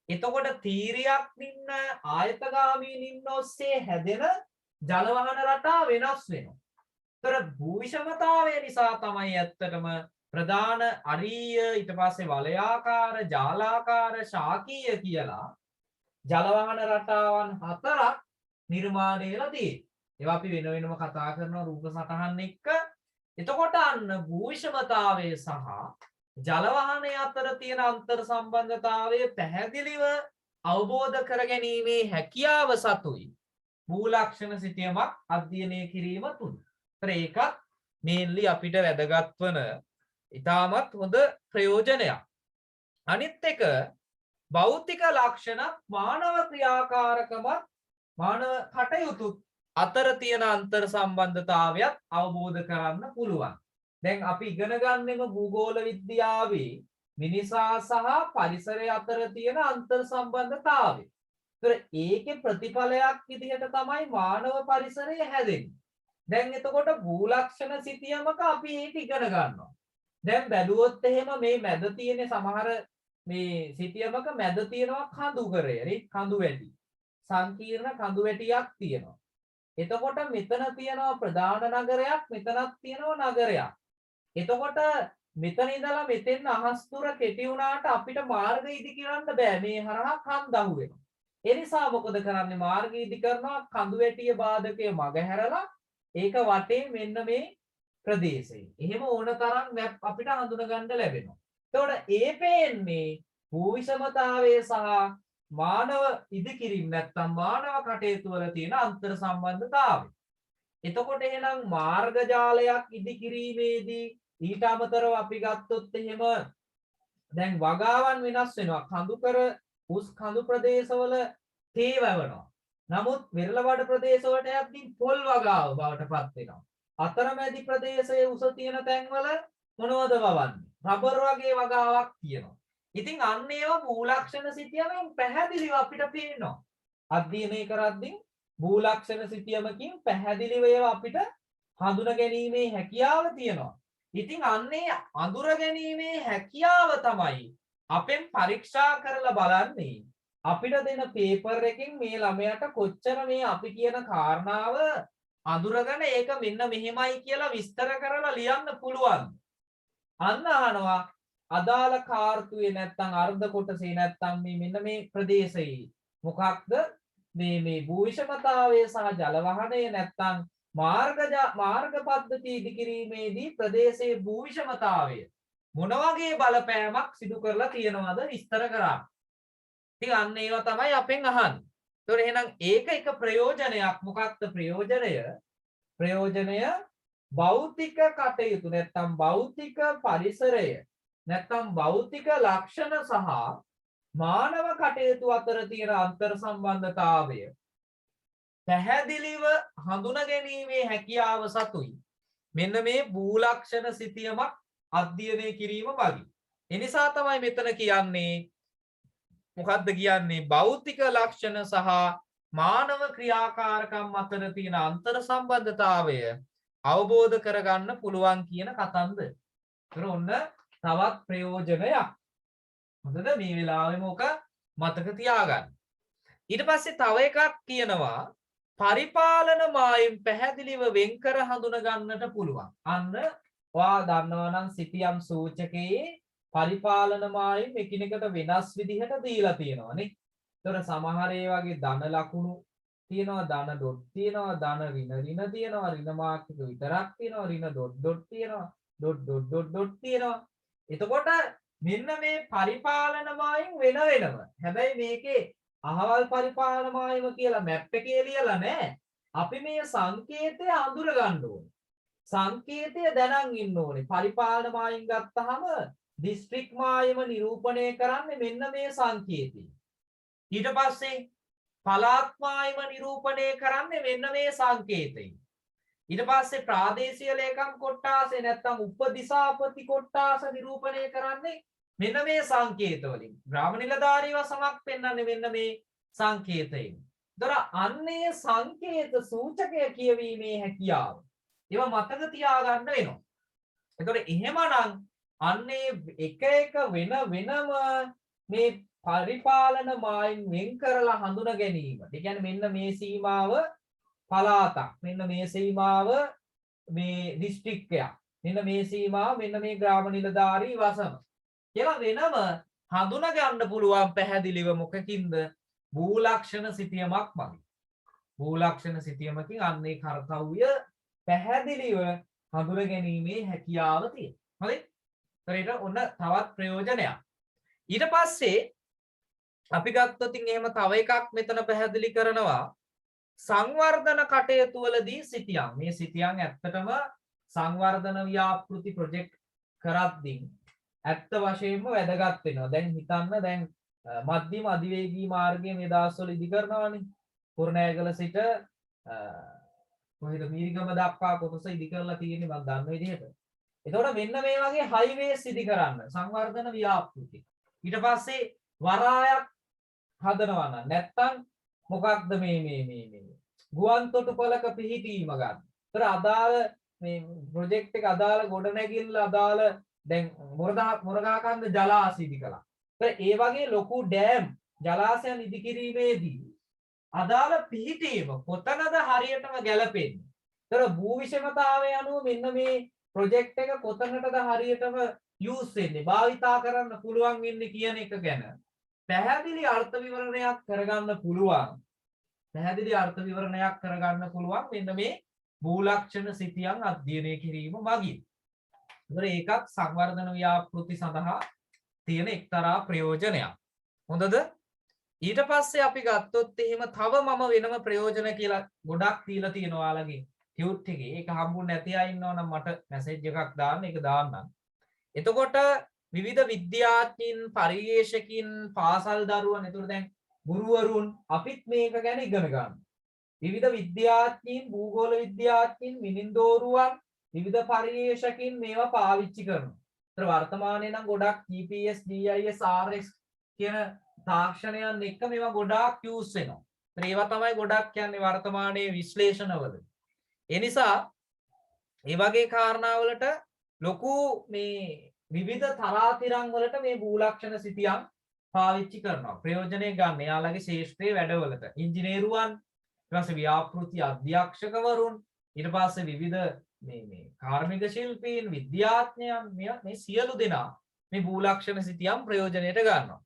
S1: එතකොට තීරයක් නින්න ආයතගාමී නින්න ඔස්සේ හැදෙන ජලවහන රටා වෙනස් වෙනවා. ඒතර භූ විෂමතාවය නිසා තමයි ඇත්තටම ප්‍රධාන අරීය ඊට පස්සේ වලයාකාර ජාලාකාර ශාකීය කියලා ජලවහන රටාවන් 4ක් නිර්මාණය වෙලා තියෙනවා. ඒවා අපි වෙන වෙනම කතා කරනවා රූප සටහන් එක්ක. එතකොට අන්න භූ විෂමතාවය සහ ජලවහනය අතර තියෙන අන්තර් සම්බන්ධතාවය පැහැදිලිව අවබෝධ කරගැනීමේ හැකියාව සතුයි භූලක්ෂණ සිතියමක් අධ්‍යයනය කිරීම තුල. ඒකත් මේන්ලි අපිට වැදගත් වන ඉතාමත් හොඳ ප්‍රයෝජනයක්. අනිත් එක භෞතික ලක්ෂණත් මානව ක්‍රියාකාරකමත් මානව කටයුතු අතර තියෙන අන්තර් සම්බන්ධතාවයත් අවබෝධ කරන්න පුළුවන්. දැන් අපි ඉගෙන ගන්නෙම භූගෝල විද්‍යාවේ මිනිසා සහ පරිසරය අතර තියෙන අන්තර් සම්බන්ධතාවය. ඒතර ඒකේ ප්‍රතිඵලයක් විදිහට තමයි මානව පරිසරය හැදෙන්නේ. දැන් එතකොට භූලක්ෂණ සිතියමක අපි ඒක ඉගෙන ගන්නවා. දැන් බැලුවොත් එහෙම මේ මැද තියෙන සමහර මේ සිතියමක මැද තියෙනවා කඳු කරේ හරි කඳු වැටි. සංකීර්ණ කඳු වැටියක් තියෙනවා. එතකොට මෙතන තියෙනවා ප්‍රධාන නගරයක් මෙතනක් තියෙනවා නගරයක්. එතකොට මෙතන ඉඳලා මෙතෙන් අහස් තුර කෙටි වුණාට අපිට මාර්ගය ඉදි කරන්න බෑ. මේ හරහා කන්ද අහු වෙනවා. ඒ නිසා මොකද කරන්නේ? මාර්ගය ඉදි කරනවා කඳු වැටිය බාධකයේ මග හැරලා ඒක වටේ මෙන්න මේ ප්‍රදේශයේ. එහෙම ඕන තරම් මැප් අපිට හඳුන ගන්න ලැබෙනවා. එතකොට ඒ පේන්නේ භූ විෂමතාවයේ සහ මානව ඉදිකිරීම නැත්නම් මානව කටයුතු වල තියෙන අන්තර් සම්බන්ධතාවය. එතකොට එහෙනම් මාර්ග ජාලයක් ඉදිකිරීමේදී ඊට අමතරව අපි ගත්තොත් එහෙම දැන් වගාවන් වෙනස් වෙනවා. කඳුකර උස් කඳු ප්‍රදේශවල තේ වැවෙනවා. නමුත් වෙරළවඩ ප්‍රදේශවලට යද්දී පොල් වගාව බවට පත් වෙනවා. අතරමැදි ප්‍රදේශයේ උස තියෙන තැන්වල මොනවද වවන්නේ? රබර් වගේ වගාවක් තියෙනවා. ඉතින් අන්න ඒවා භූලක්ෂණ සිතියමෙන් පැහැදිලිව අපිට පේනවා. අධ්‍යයනය කරද්දී භූලක්ෂණ සිතියමකින් පැහැදිලිව ඒවා අපිට හඳුනා ගැනීමේ හැකියාව තියෙනවා. ඉතින් අන්නේ අඳුර ගැනීමේ හැකියාව තමයි අපෙන් පරීක්ෂා කරලා බලන්නේ. අපිට දෙන පේපර් එකෙන් මේ ළමයාට කොච්චර මේ අපි කියන කාරණාව අඳුරගෙන ඒක මෙන්න මෙහෙමයි කියලා විස්තර කරලා ලියන්න පුළුවන්. අන්න අහනවා අදාළ කාර්තුවේ නැත්තම් අර්ධ කොටසේ නැත්තම් මේ මෙන්න මේ ප්‍රදේශයේ මොකක්ද මේ භූ විෂමතාවය සහ ජලවහනය නැත්තම් මාර්ග පද්ධති ඉදිකිරීමේදී ප්‍රදේශයේ භූ විෂමතාවය මොන වගේ බලපෑමක් සිදු කරලා තියෙනවද විස්තර කරා. ඉතින් අන්න ඒවා තමයි අපෙන් අහන්නේ. ඒතකොට එහෙනම් ඒක එක ප්‍රයෝජනයක්. මොකක්ද ප්‍රයෝජනය? ප්‍රයෝජනය භෞතික කටයුතු නැත්තම් භෞතික පරිසරය නැත්තම් භෞතික ලක්ෂණ සහ මානව කටයුතු අතර තියෙන අන්තර් සම්බන්ධතාවය පැහැදිලිව හඳුනා ගැනීමේ හැකියාව සතුයි මෙන්න මේ භූලක්ෂණ සිතියමක් අධ්‍යයනය කිරීම මගින්. ඒ නිසා තමයි මෙතන කියන්නේ මොකද්ද කියන්නේ භෞතික ලක්ෂණ සහ මානව ක්‍රියාකාරකම් අතර තියෙන අන්තර් සම්බන්ධතාවය අවබෝධ කරගන්න පුළුවන් කියන කතන්දර. ඒතර ඔන්න තවත් ප්‍රයෝජනයක්. හොඳද? මේ වෙලාවෙම ඔක මතක තියාගන්න. ඊට පස්සේ තව එකක් කියනවා පරිපාලන මායිම් පැහැදිලිව වෙන්කර හඳුනා ගන්නට පුළුවන්. අන්න ඔයා දන්නවා නම් සිතියම් සූචකයේ පරිපාලන මායිම් එකිනෙකට වෙනස් විදිහට දීලා තියෙනවානේ. ඒතර සමහර ඒ වගේ ධන ලකුණු තියෙනවා, ධන ඩොට් තියෙනවා, ධන ඍණ තියෙනවා, ඍණ මාර්ක් එක විතරක් තියෙනවා, ඍණ ඩොට් තියෙනවා, ඩොට් තියෙනවා. එතකොට මෙන්න මේ පරිපාලන මායිම් වෙන වෙනම. හැබැයි මේකේ අහවල් පරිපාලන මායිම කියලා මැප් එකේ ලියලා නැහැ. අපි මේ සංකේතය අඳුර ගන්න ඕනේ. සංකේතය දැනන් ඉන්න ඕනේ. පරිපාලන මායිම් ගත්තාම දිස්ත්‍රික් මායිම නිරූපණය කරන්නේ මෙන්න මේ සංකේතය. ඊට පස්සේ පළාත් මායිම නිරූපණය කරන්නේ මෙන්න මේ සංකේතය. ඊට පස්සේ ප්‍රාදේශීය ලේකම් කොට්ටාසේ නැත්නම් උපදිසාපති කොට්ටාස නිරූපණය කරන්නේ මෙන්න මේ සංකේත වලින්. ග්‍රාම නිලධාරී වසමක් පෙන්වන්නේ මෙන්න මේ සංකේතයෙන්. දොර අන්නේ සංකේත සූචකය කියවීමේ හැකියාව. ඒවා මතක තියාගන්න වෙනවා. එතකොට එහෙමනම් අන්නේ එක එක වෙන වෙනම මේ පරිපාලන මායිම් වෙන් කරලා හඳුන ගැනීම. ඒ කියන්නේ මෙන්න මේ සීමාව පළාතක්, මෙන්න මේ සීමාව මේ දිස්ත්‍රික්කයක්, මෙන්න මේ සීමාව මෙන්න මේ ග්‍රාම නිලධාරී වසම කියලා වෙනම හඳුන ගන්න පුළුවන් පැහැදිලිව මොකකින්ද? භූලක්ෂණ සිතියමක් මගින්. භූලක්ෂණ සිතියමකින් අන්නේ කර්තව්‍ය පැහැදිලිව හඳුන ගැනීමේ හැකියාව තියෙනවා. හරි? ඒකට ඔන්න තවත් ප්‍රයෝජනයක්. ඊට පස්සේ අපි ගත්තොත් එහෙම තව එකක් මෙතන පැහැදිලි කරනවා. සංවර්ධන කටයුතු වලදී සිතියම්. මේ සිතියම් ඇත්තටම සංවර්ධන ව්‍යාපෘති ප්‍රොජෙක්ට් කරද්දී ඇත්ත වශයෙන්ම වැදගත් වෙනවා. දැන් හිතන්න දැන් මධ්‍යම අධිවේගී මාර්ගය මේ දවස්වල ඉදි කරනවානේ. කුරුණෑගල සිට කොහෙද මීරිගම දක්වා කොටස ඉදි කරලා තියෙන්නේ මම දන්න විදිහට. එතකොට මෙන්න මේ වගේ හයිවේස් ඉදි කරන්න සංවර්ධන ව්‍යාපෘති. ඊට පස්සේ වරායක් හදනවා නම් නැත්තම් මොකක්ද මේ ගුවන් තොටුපළක පිහිටීම ගන්න. ඒතර අදාළ මේ ප්‍රොජෙක්ට් එක අදාළ ගොඩනැගිල්ල අදාළ දැන් මොරගහකන්ද ජලාශය ඉදි කළා. ඒතර ඒ වගේ ලොකු ඩෑම් ජලාශයන් ඉදි කිරීමේදී අදාළ පිහිටීම කොතනද හරියටම ගැලපෙන්නේ. ඒතර භූ විෂමතාවය අනුව මෙන්න මේ ප්‍රොජෙක්ට් එක කොතනටද හරියටම යූස් වෙන්නේ, භාවිතා කරන්න පුළුවන් වෙන්නේ කියන එක ගැන පැහැදිලි අර්ථ විවරණයක් කරගන්න පුළුවන්. පැහැදිලි අර්ථ විවරණයක් කරගන්න පුළුවන් මෙන්න මේ භූලක්ෂණ සිතියම් අධ්‍යයනය කිරීම මගින්. ඒතර ඒකත් සංවර්ධන ව්‍යාපෘති සඳහා තියෙන එක්තරා ප්‍රයෝජනයක්. හොඳද? ඊට පස්සේ අපි ගත්තොත් එහෙම තව මම වෙනම ප්‍රයෝජන කියලා ගොඩක් දීලා තියෙනවා ඔයාලගේ ටියුට් එකේ. ඒක හම්බුනේ නැති අය ඉන්නවනම් මට මැසේජ් එකක් දාන්න, ඒක දාන්නම්. එතකොට විවිධ විද්‍යාඥයින්, පරිශේෂකින්, පාසල් දරුවන්, එතකොට දැන් ගුරුවරුන් අපිත් මේක ගැන ඉගෙන ගන්න. විවිධ විද්‍යාඥයින්, භූගෝල විද්‍යාඥයින්, මිනින්දෝරුවන්, විවිධ පරිශේෂකින් මේවා පාවිච්චි කරනවා. ඒතර වර්තමානයේ නම් ගොඩක් GPS, GIS, RS කියන තාක්ෂණයන් එක්ක මේවා ගොඩාක් යූස් වෙනවා. ඒතර ඒවා තමයි ගොඩක් කියන්නේ වර්තමානයේ විශ්ලේෂණවල. ඒ නිසා මේ වගේ කාරණාවලට ලොකු මේ විවිධ තරාතිරම් වලට මේ භූලක්ෂණ සිතියම් පාවිච්චි කරනවා. ප්‍රයෝජනෙ ගන්න එයාලගේ ශාස්ත්‍රීය වැඩවලට. ඉංජිනේරුවන්, ඊට පස්සේ ව්‍යාපෘති අධ්‍යක්ෂකවරුන්, ඊට පස්සේ විවිධ මේ කාර්මික ශිල්පීන්, විද්‍යාඥයන් මේ සියලු දෙනා මේ භූලක්ෂණ සිතියම් ප්‍රයෝජනෙට ගන්නවා.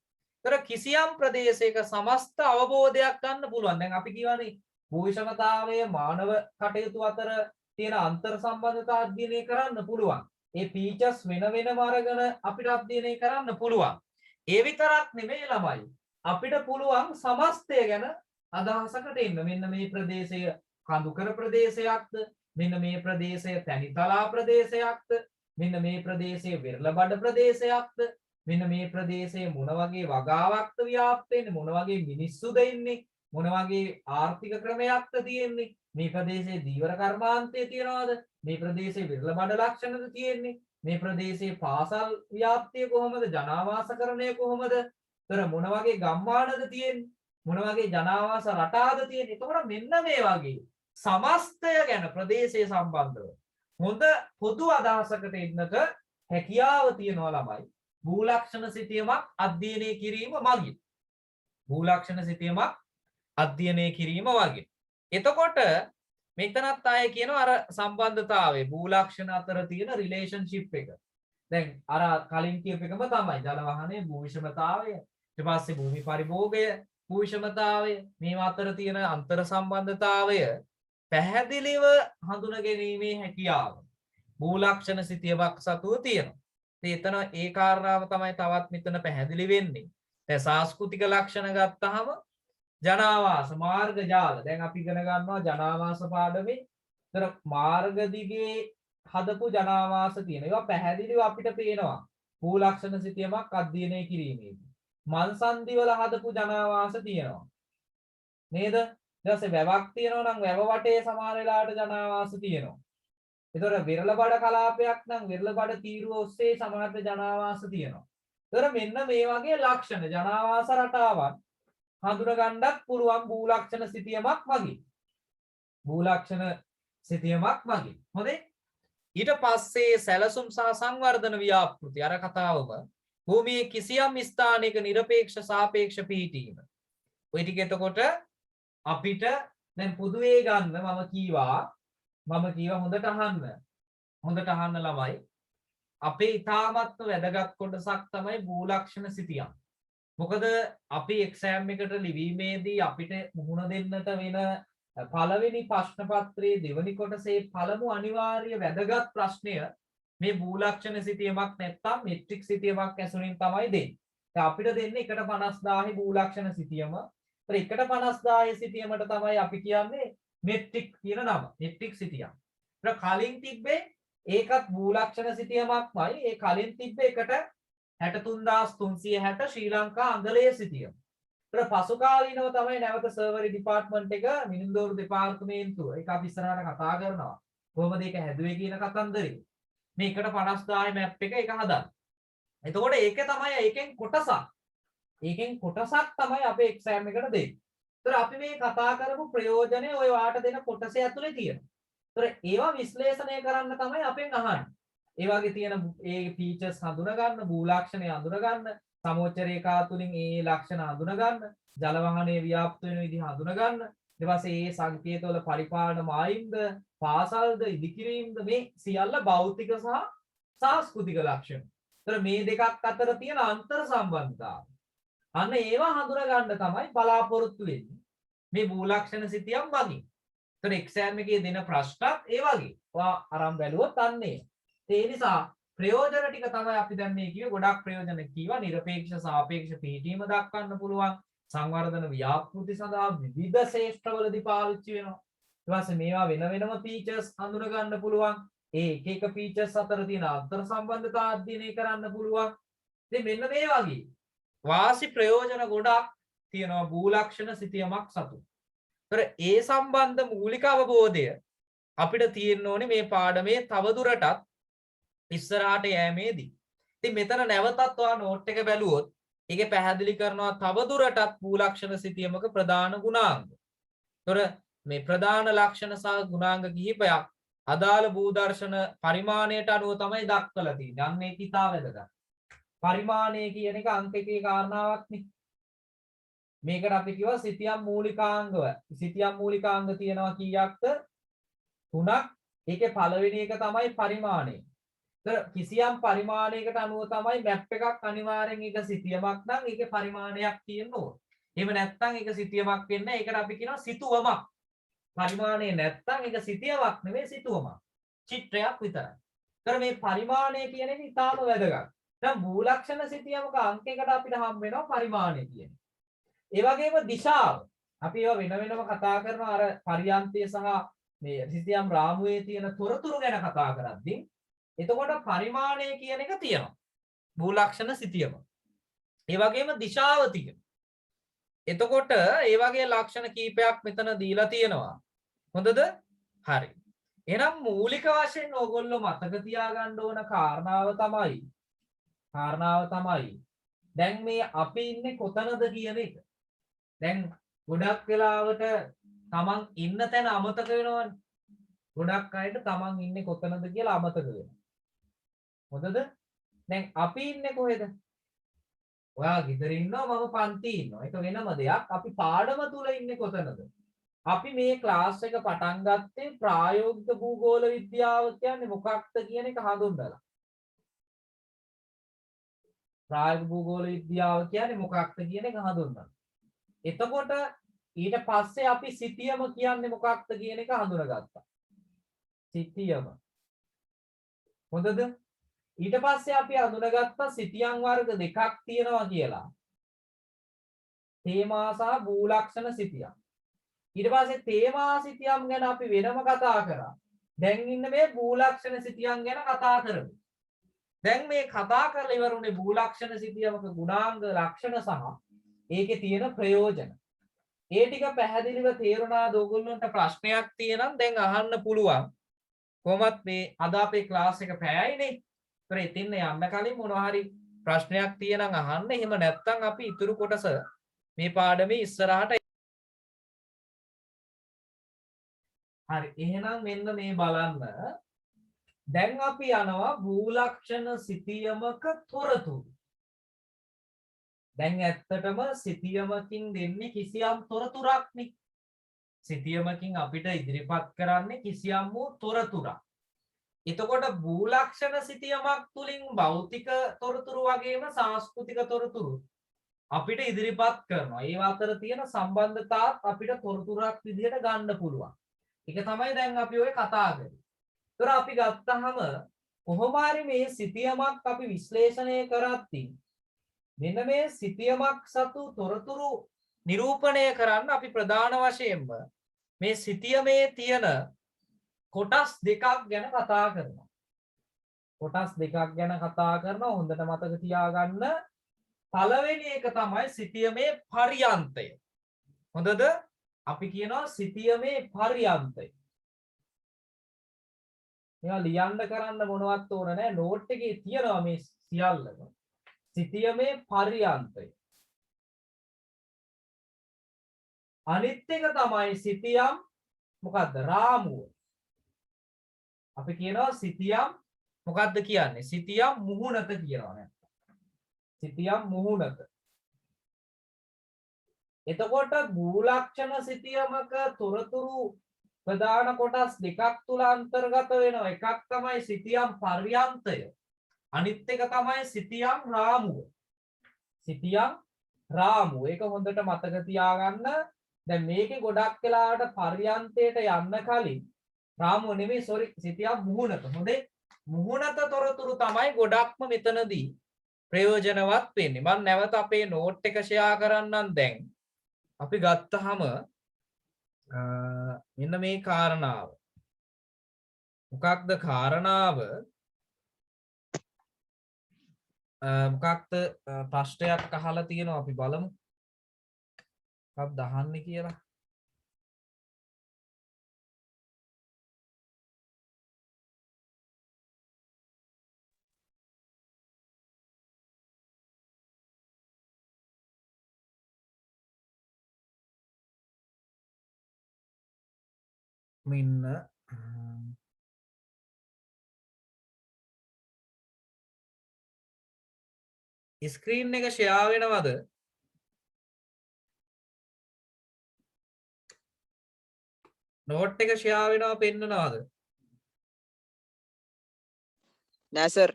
S1: ඒතර කිසියම් ප්‍රදේශයක සමස්ත අවබෝධයක් ගන්න පුළුවන්. දැන් අපි කියවනේ භූ විෂමතාවය මානව කටයුතු අතර තියෙන අන්තර් සම්බන්ධතා අධ්‍යයනය කරන්න පුළුවන්. ඒ ෆීචර්ස් වෙන වෙනම අරගෙන අපිට අධ්‍යයනය කරන්න පුළුවන්. ඒ විතරක් නෙමෙයි ළමයි. අපිට පුළුවන් සමස්තය ගැන අදහසකට එන්න. මෙන්න මේ ප්‍රදේශය කඳුකර ප්‍රදේශයක්ද? මෙන්න මේ ප්‍රදේශය තැනිතලා ප්‍රදේශයක්ද? මෙන්න මේ ප්‍රදේශය වෙරළබඩ ප්‍රදේශයක්ද? මෙන්න මේ ප්‍රදේශයේ මොන වගේ වගාවක්ද ව්‍යාප්ත වෙන්නේ? මොන වගේ මිනිස්සුද ඉන්නේ? මොන වගේ ආර්ථික ක්‍රමයක්ද තියෙන්නේ? මේ ප්‍රදේශයේ දීවර කර්මාන්තය තියනවාද? මේ ප්‍රදේශයේ විරල බඩ ලක්ෂණද තියෙන්නේ? මේ ප්‍රදේශයේ පාසල් ව්‍යාප්තිය කොහොමද? ජනාවාසකරණය කොහොමද? තර මොන වගේ ගම්මානද තියෙන්නේ? මොන වගේ ජනාවාස රටාද තියෙන්නේ? එතකොට මෙන්න මේ වගේ සමස්තය ගැන ප්‍රදේශයේ සම්බන්ධව හොඳ පොදු අදහසකට එන්නට හැකියාව තියනවා ළමයි. භූලක්ෂණ සිතියමක් අධ්‍යයනය කිරීම මගින්. භූලක්ෂණ සිතියමක් අධ්‍යයනය කිරීම වගේ. එතකොට මෙතනත් ආයේ කියනවා අර සම්බන්ධතාවය භූලක්ෂණ අතර තියෙන රිලේෂන්ෂිප් එක. දැන් අර කලින් කියපු එකම තමයි ජල වහනයේ භූ විෂමතාවය, ඊට පස්සේ භූමි පරිභෝගය, භූ විෂමතාවය, මේවා අතර තියෙන අන්තර් සම්බන්ධතාවය පැහැදිලිව හඳුන ගැනීමේ හැකියාව භූ ලක්ෂණ සිතියමක් සතුව තියෙනවා. ඉතින් එතන ඒ කාරණාව තමයි තවත් මෙතන පැහැදිලි වෙන්නේ. දැන් සංස්කෘතික ලක්ෂණ ගත්තාම ජනාවාස මාර්ග ජාල දැන් අපි ඉගෙන ගන්නවා ජනාවාස පාඩමේ. ඒතර මාර්ග දිගේ හදපු ජනාවාස තියෙන. ඒවා පැහැදිලිව අපිට පේනවා භූ ලක්ෂණ සිතියමක් අධ්‍යයනය කිරීමේදී. මන්සන්ධි වල හදපු ජනාවාස තියෙනවා. නේද? ඊට පස්සේ වැවක් තියෙනවා නම් වැව වටේ සමහර වෙලාවට ජනාවාස තියෙනවා. ඒතර විරල බඩ කලාපයක් නම් විරල බඩ තීරුව ඔස්සේ සමහර ජනාවාස තියෙනවා. ඒතර මෙන්න මේ වගේ ලක්ෂණ ජනාවාස රටාවක් හඳුන ගන්නත් පුළුවන් භූ ලක්ෂණ සිතියමක් වගේ. භූ ලක්ෂණ සිතියමක් වගේ. හොඳේ. ඊට පස්සේ සැලසුම් සහ සංවර්ධන ව්‍යාපෘති අර කතාවම භූමියේ කිසියම් ස්ථානයක নিরপেক্ষ සාපේක්ෂ පිහිටීම. ඔය ටික එතකොට අපිට දැන් පොදුවේ ගන්න මම කීවා හොඳට අහන්න. හොඳට අහන්න ළමයි. අපේ ඊටාමත්ම වැදගත් කොටසක් තමයි භූ ලක්ෂණ සිතියම්. මොකද අපි එක්සෑම් එකට ලිවීමේදී අපිට මුහුණ දෙන්නට වෙන පළවෙනි ප්‍රශ්න පත්‍රයේ දෙවනි කොටසේ පළමු අනිවාර්ය වැදගත් ප්‍රශ්නය මේ භූ ලක්ෂණ සිතියමක් නැත්නම් මෙට්‍රික් සිතියමක් ඇසුරින් තමයි දෙන්නේ. දැන් අපිට දෙන්නේ 1.50000 භූ ලක්ෂණ සිතියම. ඒතර 1.50000 සිතියමට තමයි අපි කියන්නේ මෙට්‍රික් කියන නම. මෙට්‍රික් සිතියම්. ඒතර කලින් තිබ්බේ ඒකත් භූ ලක්ෂණ සිතියමක්මයි. ඒ කලින් තිබ්බේ 63360 ශ්‍රී ලංකා අංගලයේ සිතියම. ඒතර පසු කාලීනව තමයි නැවත සර්වර් ඩිපාර්ට්මන්ට් එක මිනින්දෝරු දෙපාර්තමේන්තුව ඒක අපි ඉස්සරහට කතා කරනවා. කොහොමද ඒක හැදුවේ කියන කතන්දරේ. මේ 1.50000 මැප් එක හදන්න. එතකොට ඒකේ තමයි ඒකෙන් කොටසක් තමයි අපේ එක්සෑම් එකට දෙන්නේ. ඒතර අපි මේ කතා කරපු ප්‍රයෝජනය ඔය වාට දෙන කොටසේ ඇතුලේ තියෙනවා. ඒතර ඒවා විශ්ලේෂණය කරන්න තමයි අපෙන් අහන්නේ. ඒ වගේ තියෙන ඒ ෆීචර්ස් හඳුනා ගන්න, භූ ලක්ෂණ හඳුනා ගන්න, සමෝච්ච රේඛා තුලින් ඒ ලක්ෂණ හඳුනා ගන්න, ජල වහනයේ ව්‍යාප්ත වෙන විදිහ හඳුනා ගන්න. ඊට පස්සේ මේ සංකේතවල පරිපාලන මායිම්ද, පාසල්ද, ඉදිකිරීමද මේ සියල්ල භෞතික සහ සංස්කෘතික ලක්ෂණ. ඒතර මේ දෙකක් අතර තියෙන අන්තර් සම්බන්ධතාවය. අන්න ඒවා හඳුනා ගන්න තමයි බලාපොරොත්තු වෙන්නේ. මේ භූ ලක්ෂණ සිතියම් වගේ. ඒතර එක්සෑම් එකේ දෙන ප්‍රශ්නත් ඒ වගේ. ඔයා අරන් බැලුවොත් අන්නේ. ඒ නිසා ප්‍රයෝජන ටික තමයි අපි දැන් මේ කිව්වේ. ගොඩක් ප්‍රයෝජන කීවා. নিরপেক্ষ සාපේක්ෂ පිහිටීම දක්වන්න පුළුවන්. සංවර්ධන ව්‍යාපෘති සඳහා විවිධ ශේෂ්ත්‍රවලදී පාවිච්චි වෙනවා. ඊට පස්සේ මේවා වෙන වෙනම ෆීචර්ස් හඳුනා ගන්න පුළුවන්. ඒ එක ෆීචර්ස් අතර තියෙන අන්තර් සම්බන්ධතා අධ්‍යයනය කරන්න පුළුවන්. ඉතින් මෙන්න මේ වගේ වාසි ප්‍රයෝජන ගොඩක් තියෙනවා භූ ලක්ෂණ සිතියමක් සතු. ඒතර ඒ සම්බන්ධ මූලික අවබෝධය අපිට තියෙන්න ඕනේ මේ පාඩමේ තවදුරටත් ඉස්සරහට යෑමේදී. ඉතින් මෙතන නැවතත් ඔයා නෝට් එක බැලුවොත් ඒකේ පැහැදිලි කරනවා තවදුරටත් භූ ලක්ෂණ සිතියමක ප්‍රධාන ගුණාංග. ඒතර මේ ප්‍රධාන ලක්ෂණ සහ ගුණාංග කිහිපයක් අදාළ භූ දර්ශන පරිමාණයට අනුව තමයි දක්වලා තියෙන්නේ. අන්න ඒක ඉතා වැදගත්. පරිමාණය කියන එක අංක එකේ කාරණාවක් නේ. මේකට අපි කියවා සිතියම් මූලිකාංගව. සිතියම් මූලිකාංග තියෙනවා කීයක්ද? 3ක්. ඒකේ පළවෙනි එක තමයි පරිමාණය. කිසියම් පරිමාණයකට අනුව තමයි මැප් එකක් අනිවාර්යෙන් එක සිතියමක් නම් ඒකේ පරිමාණයක් තියෙන්න ඕන. එහෙම නැත්නම් ඒක සිතියමක් වෙන්නේ ඒකට අපි කියනවා සිතුවමක්. පරිමාණය නැත්නම් ඒක සිතියමක් නෙවෙයි සිතුවමක්. චිත්‍රයක් විතරයි. ඒතර මේ පරිමාණය කියන එක ඉතාම වැදගත්. දැන් භූ ලක්ෂණ සිතියමක අංකයකට අපිට හම් වෙනවා පරිමාණය කියන්නේ. ඒ වගේම දිශාව. අපි ඒවා වෙන වෙනම කතා කරනවා අර පරියන්තය සහ මේ සිතියම් රාමුවේ තියෙන තොරතුරු ගැන කතා කරද්දී එතකොට පරිමාණය කියන එක තියෙනවා. භූ ලක්ෂණ සිතියම. ඒ වගේම දිශාව තියෙනවා. එතකොට ඒ වගේ ලක්ෂණ කීපයක් මෙතන දීලා තියෙනවා. හොඳද? හරි. එහෙනම් මූලික වශයෙන් ඕගොල්ලෝ මතක තියාගන්න ඕන කාරණාව තමයි දැන් මේ අපි ඉන්නේ කොතනද කියන එක. දැන් ගොඩක් වෙලාවට තමන් ඉන්න තැන අමතක වෙනවනේ. ගොඩක් අයට තමන් ඉන්නේ කොතනද කියලා අමතක වෙනවා. හොඳද? දැන් අපි ඉන්නේ කොහෙද? ඔයා ගෙදර ඉන්නවා මම පන්ති ඉන්නවා. ඒක වෙනම දෙයක්. අපි පාඩම තුල ඉන්නේ කොතනද? අපි මේ ක්ලාස් එක පටන් ගත්තේ ප්‍රායෝගික භූගෝල විද්‍යාව කියන්නේ මොකක්ද කියන එක හඳුන්වලා. ප්‍රායෝගික භූගෝල විද්‍යාව කියන්නේ මොකක්ද කියන එක හඳුන්වනවා. එතකොට ඊට පස්සේ අපි සිතියම කියන්නේ මොකක්ද කියන එක හඳුනගත්තා. සිතියම. හොඳද? ඊට පස්සේ අපි හඳුනගත්තා සිතියම් වර්ග දෙකක් තියෙනවා කියලා. තේමා සහ භූලක්ෂණ සිතියම්. ඊට පස්සේ තේමා සිතියම් ගැන අපි වෙනම කතා කරා. දැන් ඉන්න මේ භූලක්ෂණ සිතියම් ගැන කතා කරමු. දැන් මේ කතා කරලා ඉවරුනේ භූලක්ෂණ සිතියමක ගුණාංග ලක්ෂණ සහ ඒකේ තියෙන ප්‍රයෝජන. ඒ ටික පැහැදිලිව තේරුණාද ඔයගොල්ලන්ට ප්‍රශ්නයක් තියෙනම් දැන් අහන්න පුළුවන්. කොහොමත් මේ අද අපේ ක්ලාස් එක පැයයිනේ. ඒතර එතින් යන්න කලින් මොනවා හරි ප්‍රශ්නයක් තියෙනම් අහන්න. එහෙම නැත්නම් අපි ඉතුරු කොටස මේ පාඩමේ ඉස්සරහට හරි එහෙනම් මෙන්න මේ බලන්න. දැන් අපි යනවා භූලක්ෂණ සිතියමක තොරතුරු. දැන් ඇත්තටම සිතියමකින් දෙන්නේ කිසියම් තොරතුරක් නේ. සිතියමකින් අපිට ඉදිරිපත් කරන්නේ කිසියම් වූ තොරතුරක්. එතකොට භූලක්ෂණ සිතියමක් තුලින් භෞතික තොරතුරු වගේම සංස්කෘතික තොරතුරු අපිට ඉදිරිපත් කරනවා. ඒ අතර තියෙන සම්බන්ධතාවත් අපිට තොරතුරක් විදිහට ගන්න පුළුවන්. ඒක තමයි දැන් අපි ඔය කතා කරන්නේ. ඒතර අපි ගත්තාම කොහොම හරි මේ සිතියමක් අපි විශ්ලේෂණය කරද්දී මෙන්න මේ සිතියමක් සතු තොරතුරු නිරූපණය කරන්න අපි ප්‍රධාන වශයෙන්ම මේ සිතියමේ තියෙන කොටස් දෙකක් ගැන කතා කරනවා. කොටස් දෙකක් ගැන කතා කරනවා. හොඳට මතක තියාගන්න. පළවෙනි එක තමයි සිතියමේ පරියන්තය. හොඳද? අපි කියනවා සිතියමේ පරියන්තය. මේවා ලියන්න කරන්න මොනවත් ඕන නැහැ. නෝට් එකේ තියෙනවා මේ සියල්ලම. සිතියමේ පරියන්තය. අනිත් එක තමයි සිතියම් මොකද්ද? රාමුව. අපි කියනවා සිතියම් මොකද්ද කියන්නේ? සිතියම් මුහුණත කියනවා නේද? සිතියම් මුහුණත. එතකොට භූලක්ෂණ සිතියමක තොරතුරු ප්‍රධාන කොටස් දෙකක් තුල අන්තර්ගත වෙනවා. එකක් තමයි සිතියම් පර්යන්තය. අනිත් එක තමයි සිතියම් රාමුව. සිතියම් රාමුව. ඒක හොඳට මතක තියාගන්න. දැන් මේකේ ගොඩක් වෙලාවට පර්යන්තයට යන්න කලින් රාමුව නෙමෙයි සිතියම් මුහුණත. හොඳේ. මුහුණත තොරතුරු තමයි ගොඩක්ම මෙතනදී ප්‍රයෝජනවත් වෙන්නේ. මම නැවත අපේ නෝට් එක ෂෙයා කරන්නම් දැන්. අපි ගත්තාම මෙන්න මේ කාරණාව. මොකක්ද කාරණාව? මොකක්ද ප්‍රශ්නයක් අහලා තියෙනවා අපි බලමු. මොකක්ද අහන්නේ කියලා. මෙන්න ස්ක්‍රීන් එක ෂෙයා වෙනවද? නෝට් එක ෂෙයා වෙනවා පෙන්නනවද?
S2: නෑ සර්.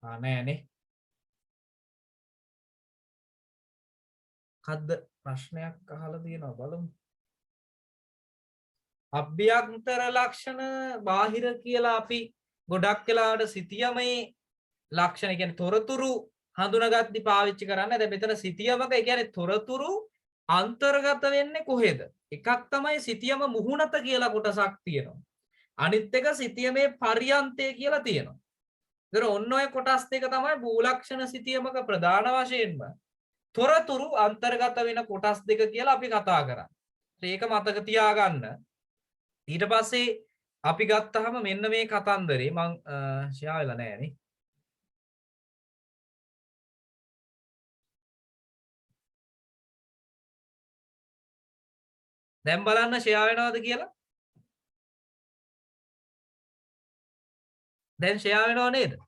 S1: නෑනේ. කද්ද ප්‍රශ්නයක් අහලා තියෙනවා බලමු. අභ්‍යන්තර ලක්ෂණ බාහිර කියලා අපි ගොඩක් වෙලාවට සිතියමේ ලක්ෂණ කියන්නේ තොරතුරු හඳුනාගද්දි පාවිච්චි කරන්නේ. දැන් මෙතන සිතියමක ඒ කියන්නේ තොරතුරු අන්තර්ගත වෙන්නේ කොහෙද? එකක් තමයි සිතියම මුහුණත කියලා කොටසක් තියෙනවා. අනිත් එක සිතියමේ පරියන්තය කියලා තියෙනවා. ඒතර ඔන්න ඔය කොටස් දෙක තමයි භූලක්ෂණ සිතියමක ප්‍රධාන වශයෙන්ම තොරතුරු අන්තර්ගත වෙන කොටස් දෙක කියලා අපි කතා කරන්නේ. ඒක මතක තියාගන්න. ඊට පස්සේ අපි ගත්තාම මෙන්න මේ කතන්දරේ මං ෂෙයා වෙලා නැහැ නේ. දැන් බලන්න ෂෙයා වෙනවද කියලා? දැන් ෂෙයා වෙනව නේද?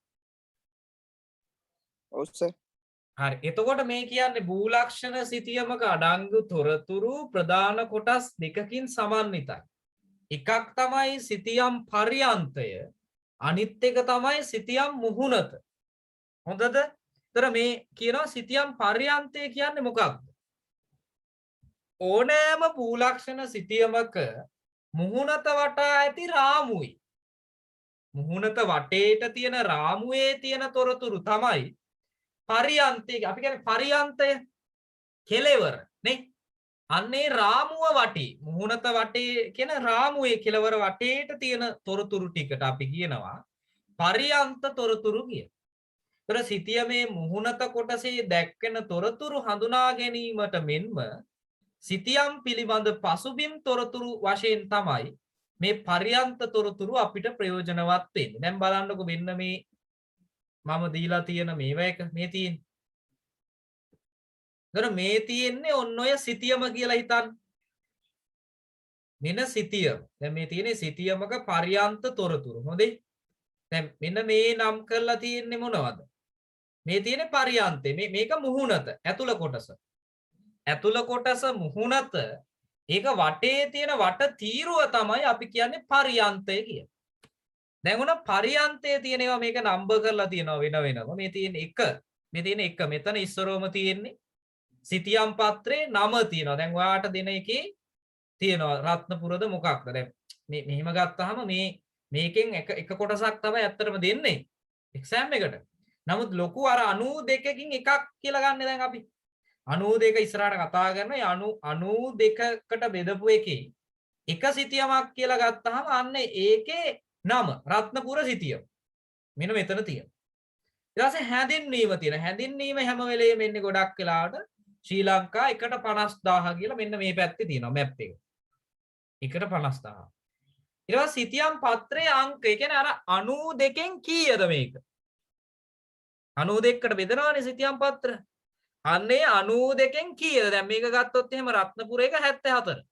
S2: ඔව් සර්.
S1: හරි. එතකොට මේ කියන්නේ භූලක්ෂණ සිතියමක අඩංගු තොරතුරු ප්‍රධාන කොටස් දෙකකින් සමන්විතයි. එකක් තමයි සිතියම් පරියන්තය. අනිත් එක තමයි සිතියම් මුහුණත. හොඳද? තර මේ කියනවා සිතියම් පර්යන්තය කියන්නේ මොකක්ද? ඕනෑම භූලක්ෂණ සිතියමක මුහුණත වටා ඇති රාමුයි. මුහුණත වටේට තියෙන රාමුවේ තියෙන තොරතුරු තමයි පරියන්තය. අපි කියන්නේ පරියන්තය කෙලවර නේ. අන්නේ රාමුව වටේ මුහුණත වටේ කියන රාමුවේ කෙලවර වටේට තියෙන තොරතුරු ටිකට අපි කියනවා පරියන්ත තොරතුරු කිය. තොර සිතියමේ මුහුණත කොටසේ දැක්වෙන තොරතුරු හඳුනා ගැනීමට මෙන්ම සිතියම් පිළිබඳ පසුබිම් තොරතුරු වශයෙන් තමයි මේ පරියන්ත තොරතුරු අපිට ප්‍රයෝජනවත් වෙන්නේ. දැන් බලන්නකො මෙන්න මේ මම දීලා තියෙන මේවා එක මේ තියෙන්නේ. දැන් මේ තියෙන්නේ ඔන්න ඔය සිතියම කියලා හිතන්න. මෙන්න සිතියම. දැන් මේ තියෙන්නේ සිතියමක පරියන්ත තොරතුරු. හොඳේ. දැන් මෙන්න මේ නම් කරලා තියෙන්නේ මොනවද? මේ තියෙන්නේ පරියන්තේ. මේක මුහුණත ඇතුළ කොටස. ඇතුළ කොටස මුහුණත ඒක වටේ තියෙන වට තීරුව තමයි අපි කියන්නේ පරියන්තය කියලා. දැන් උන පරියන්තයේ තියෙනවා මේක නම්බර් කරලා තියෙනවා වෙන වෙනම. මේ තියෙන 1. මේ තියෙන 1. මෙතන ඉස්සරවම තියෙන්නේ සිතියම් පත්‍රේ නම තියෙනවා. දැන් ඔයාට දෙන එකේ තියෙනවා රත්නපුරද මොකක්ද? දැන් මේ මෙහෙම ගත්තාම මේකෙන් එක කොටසක් තමයි ඇත්තටම දෙන්නේ එක්සෑම් එකට. නමුත් ලොකු අර 92කින් එකක් කියලා ගන්න දැන් අපි 92 ඉස්සරහට කතා කරනවා. 92කට බෙදපු එකේ එක සිතියමක් කියලා ගත්තාම අන්න ඒකේ නම රත්නපුර සිතියම. මෙන්න මෙතන තියෙනවා. ඊට පස්සේ හැඳින්වීම තියෙන. හැඳින්වීම හැම වෙලේම එන්නේ ගොඩක් වෙලාවට ශ්‍රී ලංකා 1.50000 කියලා මෙන්න මේ පැත්තේ තියෙනවා මැප් එක. 1.50000. ඊට පස්සේ සිතියම් පත්‍රයේ අංක ඒ කියන්නේ අර 92කින් කීයද මේක? 92කට බෙදනවානේ සිතියම් පත්‍ර. අන්නේ 92කින් කීයද? දැන් මේක ගත්තොත් එහෙම රත්නපුර එක 74.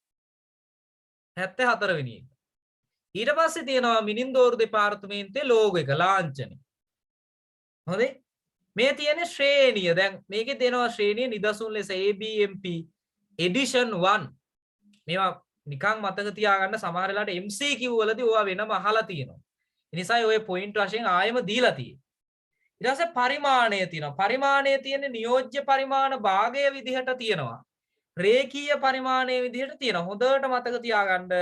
S1: 74 වෙනි එක. ඊට පස්සේ තියෙනවා මිනින්දෝරු දෙපාර්තමේන්තුවේ ලෝගෝ එක ලාංඡනය. හොඳේ. මේ තියෙන ශ්‍රේණිය. දැන් මේකේ දෙනවා ශ්‍රේණිය නිදසුන් ලෙස ABMP edition 1. මේවා නිකන් මතක තියාගන්න සමහර වෙලාවට MCQ වලදී ඕවා වෙනම අහලා තියෙනවා. ඒ නිසා ඔය පොයින්ට් වශයෙන් ආයෙම දීලා තියෙනවා. ඊට පස්සේ පරිමාණය තියෙනවා. පරිමාණය තියෙන්නේ නියෝජ්‍ය පරිමාණ භාගය විදිහට තියෙනවා. රේඛීය පරිමාණය විදිහට තියෙනවා. හොඳට මතක තියාගන්න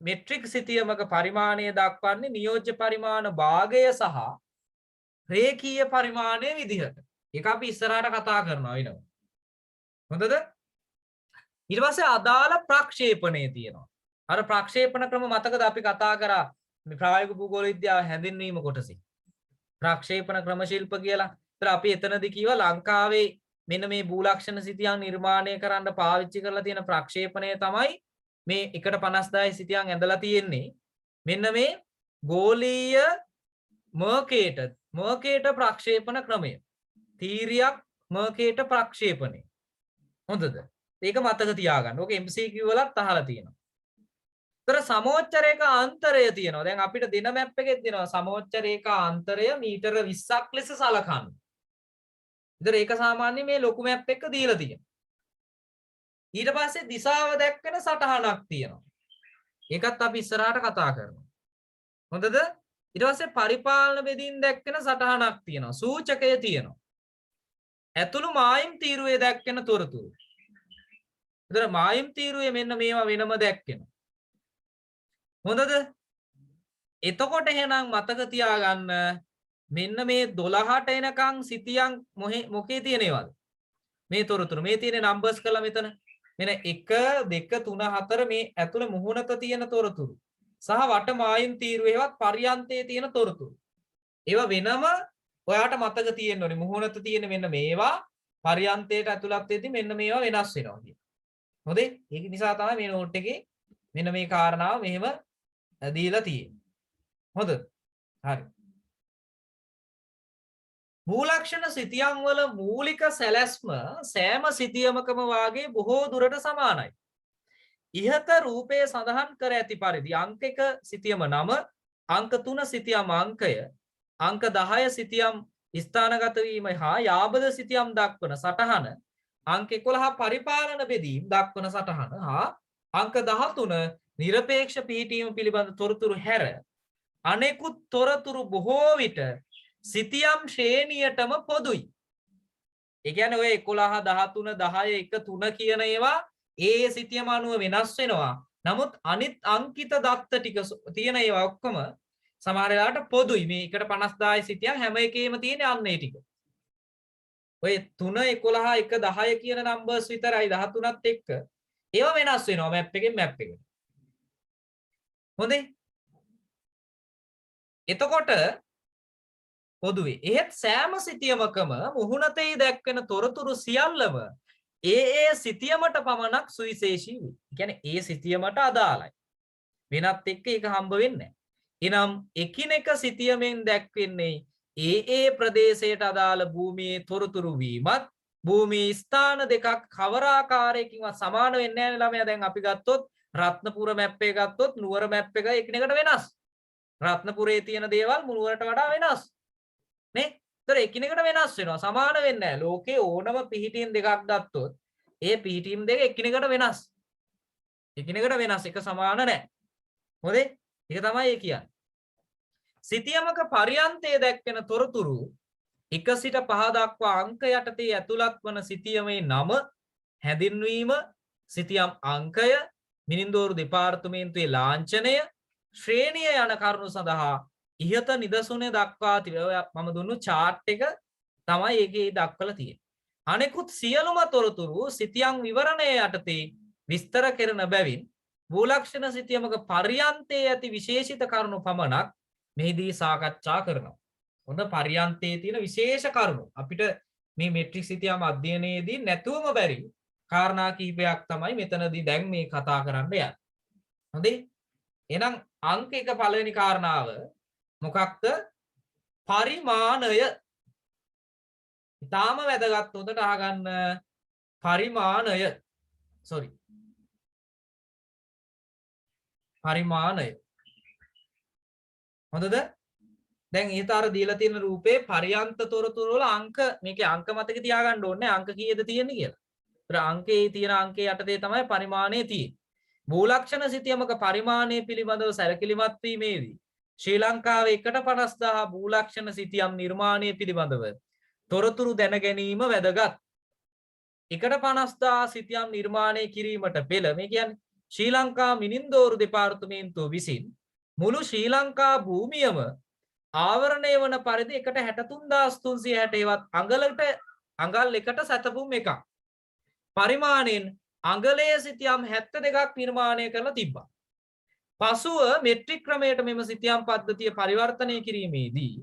S1: මෙට්‍රික් සිතියමක පරිමාණය දක්වන්නේ නියෝජ්‍ය පරිමාණ භාගය සහ රේඛීය පරිමාණය විදිහට. ඒක අපි ඉස්සරහට කතා කරනවා වෙනවා. හොඳද? ඊට පස්සේ අදාළ ප්‍රක්ෂේපණය තියෙනවා. අර ප්‍රක්ෂේපණ ක්‍රම මතකද අපි කතා කරා මේ ප්‍රායෝගික භූගෝල විද්‍යාව හැඳින්වීම කොටසේ. ප්‍රක්ෂේපණ ක්‍රම ශිල්ප කියලා. ඒතර අපි එතනදී කිව්වා ලංකාවේ මෙන්න මේ භූලක්ෂණ සිතියම් නිර්මාණය කරන්න පාවිච්චි කරලා තියෙන ප්‍රක්ෂේපණය තමයි මේ 1.50000 සිතියම් ඇඳලා තියෙන්නේ. මෙන්න මේ ගෝලීය මර්කේට ප්‍රක්ෂේපණ ක්‍රමය. තීරියක් මර්කේට ප්‍රක්ෂේපණය. හොඳද? ඒක මතක තියාගන්න. ඕක MCQ වලත් අහලා තියෙනවා. ඒතර සමෝච්ච රේඛා අන්තරය තියෙනවා. දැන් අපිට දින මැප් එකෙත් දෙනවා සමෝච්ච රේඛා අන්තරය මීටර 20ක් ලෙස සලකන්න. ඒතර ඒක සාමාන්‍ය මේ ලොකු මැප් එක දීලා තියෙනවා. ඊට පස්සේ දිශාව දැක්වෙන සටහනක් තියෙනවා. ඒකත් අපි ඉස්සරහට කතා කරනවා. හොඳද? ඊට පස්සේ පරිපාලන බෙදීම් දැක්වෙන සටහනක් තියෙනවා. සූචකය තියෙනවා. ඇතුළු මායිම් තීරුවේ දැක්වෙන තොරතුරු. ඒතර මායිම් තීරුවේ මෙන්න මේවා වෙනම දැක්වෙනවා. හොඳද? එතකොට එහෙනම් මතක තියාගන්න මෙන්න මේ 12ට එනකන් සිතියම් මොකේ තියෙනවද? මේ තොරතුරු. මේ තියෙන නම්බර්ස් කළා මෙතන. මෙන්න 1 2 3 4 මේ ඇතුළේ මුහුණත තියෙන තොරතුරු. සහ වට මායිම් තීරුවේවත් පරියන්තයේ තියෙන තොරතුරු. ඒවා වෙනම ඔයාට මතක තියෙන්න ඕනේ. මුහුණත තියෙන මෙන්න මේවා පරියන්තයට ඇතුළත් වෙද්දී මෙන්න මේවා වෙනස් වෙනවා කියන. හොඳේ? ඒක නිසා තමයි මේ නෝට් එකේ මෙන්න මේ කාරණාව මෙහෙම දීලා තියෙන්නේ. හොඳද? හරි. භූලක්ෂණ සිතියම් වල මූලික සැලැස්ම සෑම සිතියමකම වාගේ බොහෝ දුරට සමානයි. ඉහත රූපයේ සඳහන් කර ඇති පරිදි අංක 1 සිතියම නම, අංක 3 සිතියම් අංකය, අංක 10 සිතියම් ස්ථානගත වීම හා යාබද සිතියම් දක්වන සටහන, අංක 11 පරිපාලන බෙදීම් දක්වන සටහන හා අංක 13 නිරපේක්ෂ පිහිටීම පිළිබඳ තොරතුරු හැර අනෙකුත් තොරතුරු බොහෝ විට සිතියම් ශ්‍රේණියටම පොදුයි. ඒ කියන්නේ ඔය 11 13 10 1 3 කියන ඒවා ඒ සිතියම අනුව වෙනස් වෙනවා. නමුත් අනිත් අංකිත දත්ත ටික තියෙන ඒවා ඔක්කොම සමහර වෙලාවට පොදුයි. මේ 1 50,000 සිතියන් හැම එකේම තියෙන අන්න ඒ ටික. ඔය 3 11 1 10 කියන නම්බර්ස් විතරයි 13ත් එක්ක ඒවා වෙනස් වෙනවා මැප් එකෙන් මැප් එකට. හොඳයි. එතකොට පොදුවේ එහෙත් සෑම සිතියමකම මුහුණතේ දැක්වෙන තොරතුරු සියල්ලම ඒ සිතියමට පමණක් සුවිශේෂී වේ. ඒ කියන්නේ ඒ සිතියමට අදාළයි. වෙනත් එක්ක ඒක හම්බ වෙන්නේ නැහැ. එනම් එකිනෙක සිතියමෙන් දැක්වෙන්නේ ඒ ප්‍රදේශයට අදාළ භූමියේ තොරතුරු වීමත් භූමි ස්ථාන දෙකක් කවර ආකාරයකින්වත් සමාන වෙන්නේ නැහැ ළමයා. දැන් අපි ගත්තොත් රත්නපුර මැප් එක ගත්තොත් නුවර මැප් එක එකිනෙකට වෙනස්. රත්නපුරේ තියෙන දේවල් නුවරට වඩා වෙනස්. නේ? ඒතර එකිනෙකට වෙනස් වෙනවා. සමාන වෙන්නේ නැහැ. ලෝකේ ඕනම පිහිටීම් දෙකක් ගත්තොත් ඒ පිහිටීම් දෙක එකිනෙකට වෙනස්. එකිනෙකට වෙනස්. එක සමාන නැහැ. හොඳේ? ඒක තමයි ඒ කියන්නේ. සිතියමක පරියන්තයේ දැක්වෙන තොරතුරු 1 සිට 5 දක්වා අංක යටතේ ඇතුළත් වන සිතියමේ නම, හැඳින්වීම, සිතියම් අංකය, මිනින්දෝරු දෙපාර්තමේන්තුවේ ලාංඡනය, ශ්‍රේණිය යන කරුණු සඳහා ඉහත නිදසුනේ දක්වා මම දුන්නු chart එක තමයි ඒකේ දක්වලා තියෙන්නේ. අනෙකුත් සියලුම තොරතුරු සිතියම් විවරණය යටතේ විස්තර කෙරෙන බැවින් භූලක්ෂණ සිතියමක පරියන්තයේ ඇති විශේෂිත කරුණු පමණක් මෙහිදී සාකච්ඡා කරනවා. හොඳ පරියන්තයේ තියෙන විශේෂ කරුණු අපිට මේ මෙට්‍රික් සිතියම් අධ්‍යයනයේදී නැතුවම බැරි කාරණා කිහිපයක් තමයි මෙතනදී දැන් මේ කතා කරන්න යන්නේ. හොඳේ? එහෙනම් අංක 1 පළවෙනි කාරණාව මොකක්ද? පරිමාණය. ඊටාම වැදගත් හොඳට අහගන්න. පරිමාණය. පරිමාණය. හොඳද? දැන් ඊතර දීලා තියෙන රූපේ පරියන්ත තොරතුරු වල අංක මේකේ අංක මතක තියාගන්න ඕනේ අංක කීයද තියෙන්නේ කියලා. ඒතර අංකයේ තියෙන අංකයේ යටතේ තමයි පරිමාණය තියෙන්නේ. භූලක්ෂණ සිතියමක පරිමාණය පිළිබඳව සැලකිලිමත් වීමේදී ශ්‍රී ලංකාවේ 150,000 භූලක්ෂණ සිතියම් නිර්මාණය පිළිබඳව තොරතුරු දැන ගැනීම වැදගත්. 150,000 සිතියම් නිර්මාණය කිරීමට පෙළ මේ කියන්නේ ශ්‍රී ලංකා මිනින්දෝරු දෙපාර්තමේන්තුව විසින් මුළු ශ්‍රී ලංකා භූමියම ආවරණය වන පරිදි 163,360වත් අඟල් එකට සැතපුම් එකක්. පරිමාණයෙන් අඟලයේ සිතියම් 72ක් නිර්මාණය කරලා තිබ්බා. පසුව මෙට්‍රික් ක්‍රමයට මෙම සිතියම් පද්ධතිය පරිවර්තනය කිරීමේදී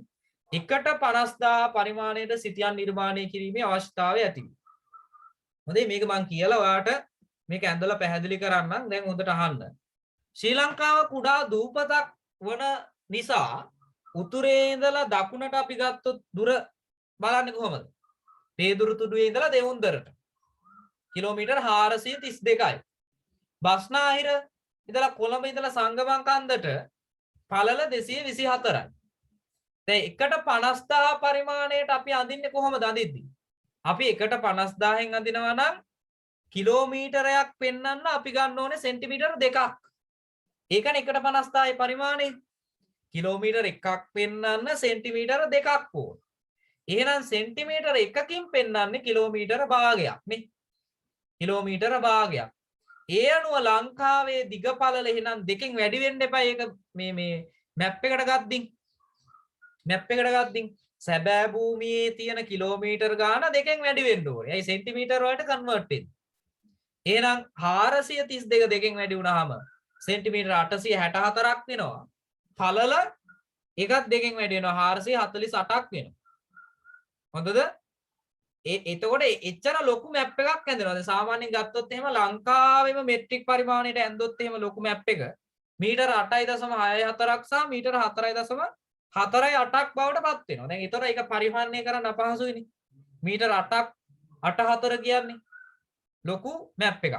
S1: 150,000 පරිමාණයට සිතියම් නිර්මාණය කිරීමේ අවශ්‍යතාවය ඇති වෙනවා. හොඳයි මේක මම කියලා ඔයාලට මේක ඇඳලා පැහැදිලි කරන්නම්. දැන් හොඳට අහන්න. ශ්‍රී ලංකාව කුඩා දූපතක් වන නිසා උතුරේ ඉඳලා දකුණට අපි ගත්තොත් දුර බලන්නේ කොහමද? පේදුරු තුඩුවේ ඉඳලා දෙවුන්දරට කිලෝමීටර් 432යි. බස්නාහිර ඉඳලා කොළඹ ඉඳලා සංගමන් කන්දට පළල 224යි. දැන් 150,000 පරිමාණයට අපි අඳින්නේ කොහොමද අඳිද්දි? අපි 150,000න් අඳිනවා නම් කිලෝමීටරයක් පෙන්වන්න අපි ගන්න ඕනේ සෙන්ටිමීටර 2ක්. ඒකනේ 150,000 පරිමාණය. කිලෝමීටර 1ක් පෙන්වන්න සෙන්ටිමීටර 2ක් ඕන. එහෙනම් සෙන්ටිමීටර 1කින් පෙන්වන්නේ කිලෝමීටර භාගයක් නේ. කිලෝමීටර භාගයක්. ඒ අනුව ලංකාවේ දිග පළල එහෙනම් දෙකෙන් වැඩි වෙන්න එපා. ඒක මේ මැප් එකට ගත්තින්. මැප් එකට ගත්තින් සැබෑ භූමියේ තියෙන කිලෝමීටර් ගාන දෙකෙන් වැඩි වෙන්න ඕනේ. ඒ සෙන්ටිමීටර වලට කන්වර්ට් වෙන්න. එහෙනම් 432 දෙකෙන් වැඩි වුණාම සෙන්ටිමීටර 864ක් වෙනවා. පළල එකක් දෙකෙන් වැඩි වෙනවා 448ක් වෙනවා. හොඳද? එතකොට එච්චර ලොකු මැප් එකක් ඇඳෙනවා. දැන් සාමාන්‍යයෙන් ගත්තොත් එහෙම ලංකාවේම මෙට්‍රික් පරිමාණයට ඇඳොත් එහෙම ලොකු මැප් එක මීටර 8.64ක් සහ මීටර 4.48ක් බවට පත් වෙනවා. දැන් ඒතර ඒක පරිහරණය කරන්න අපහසුයිනේ. මීටර 8ක් 84 කියන්නේ ලොකු මැප් එකක්.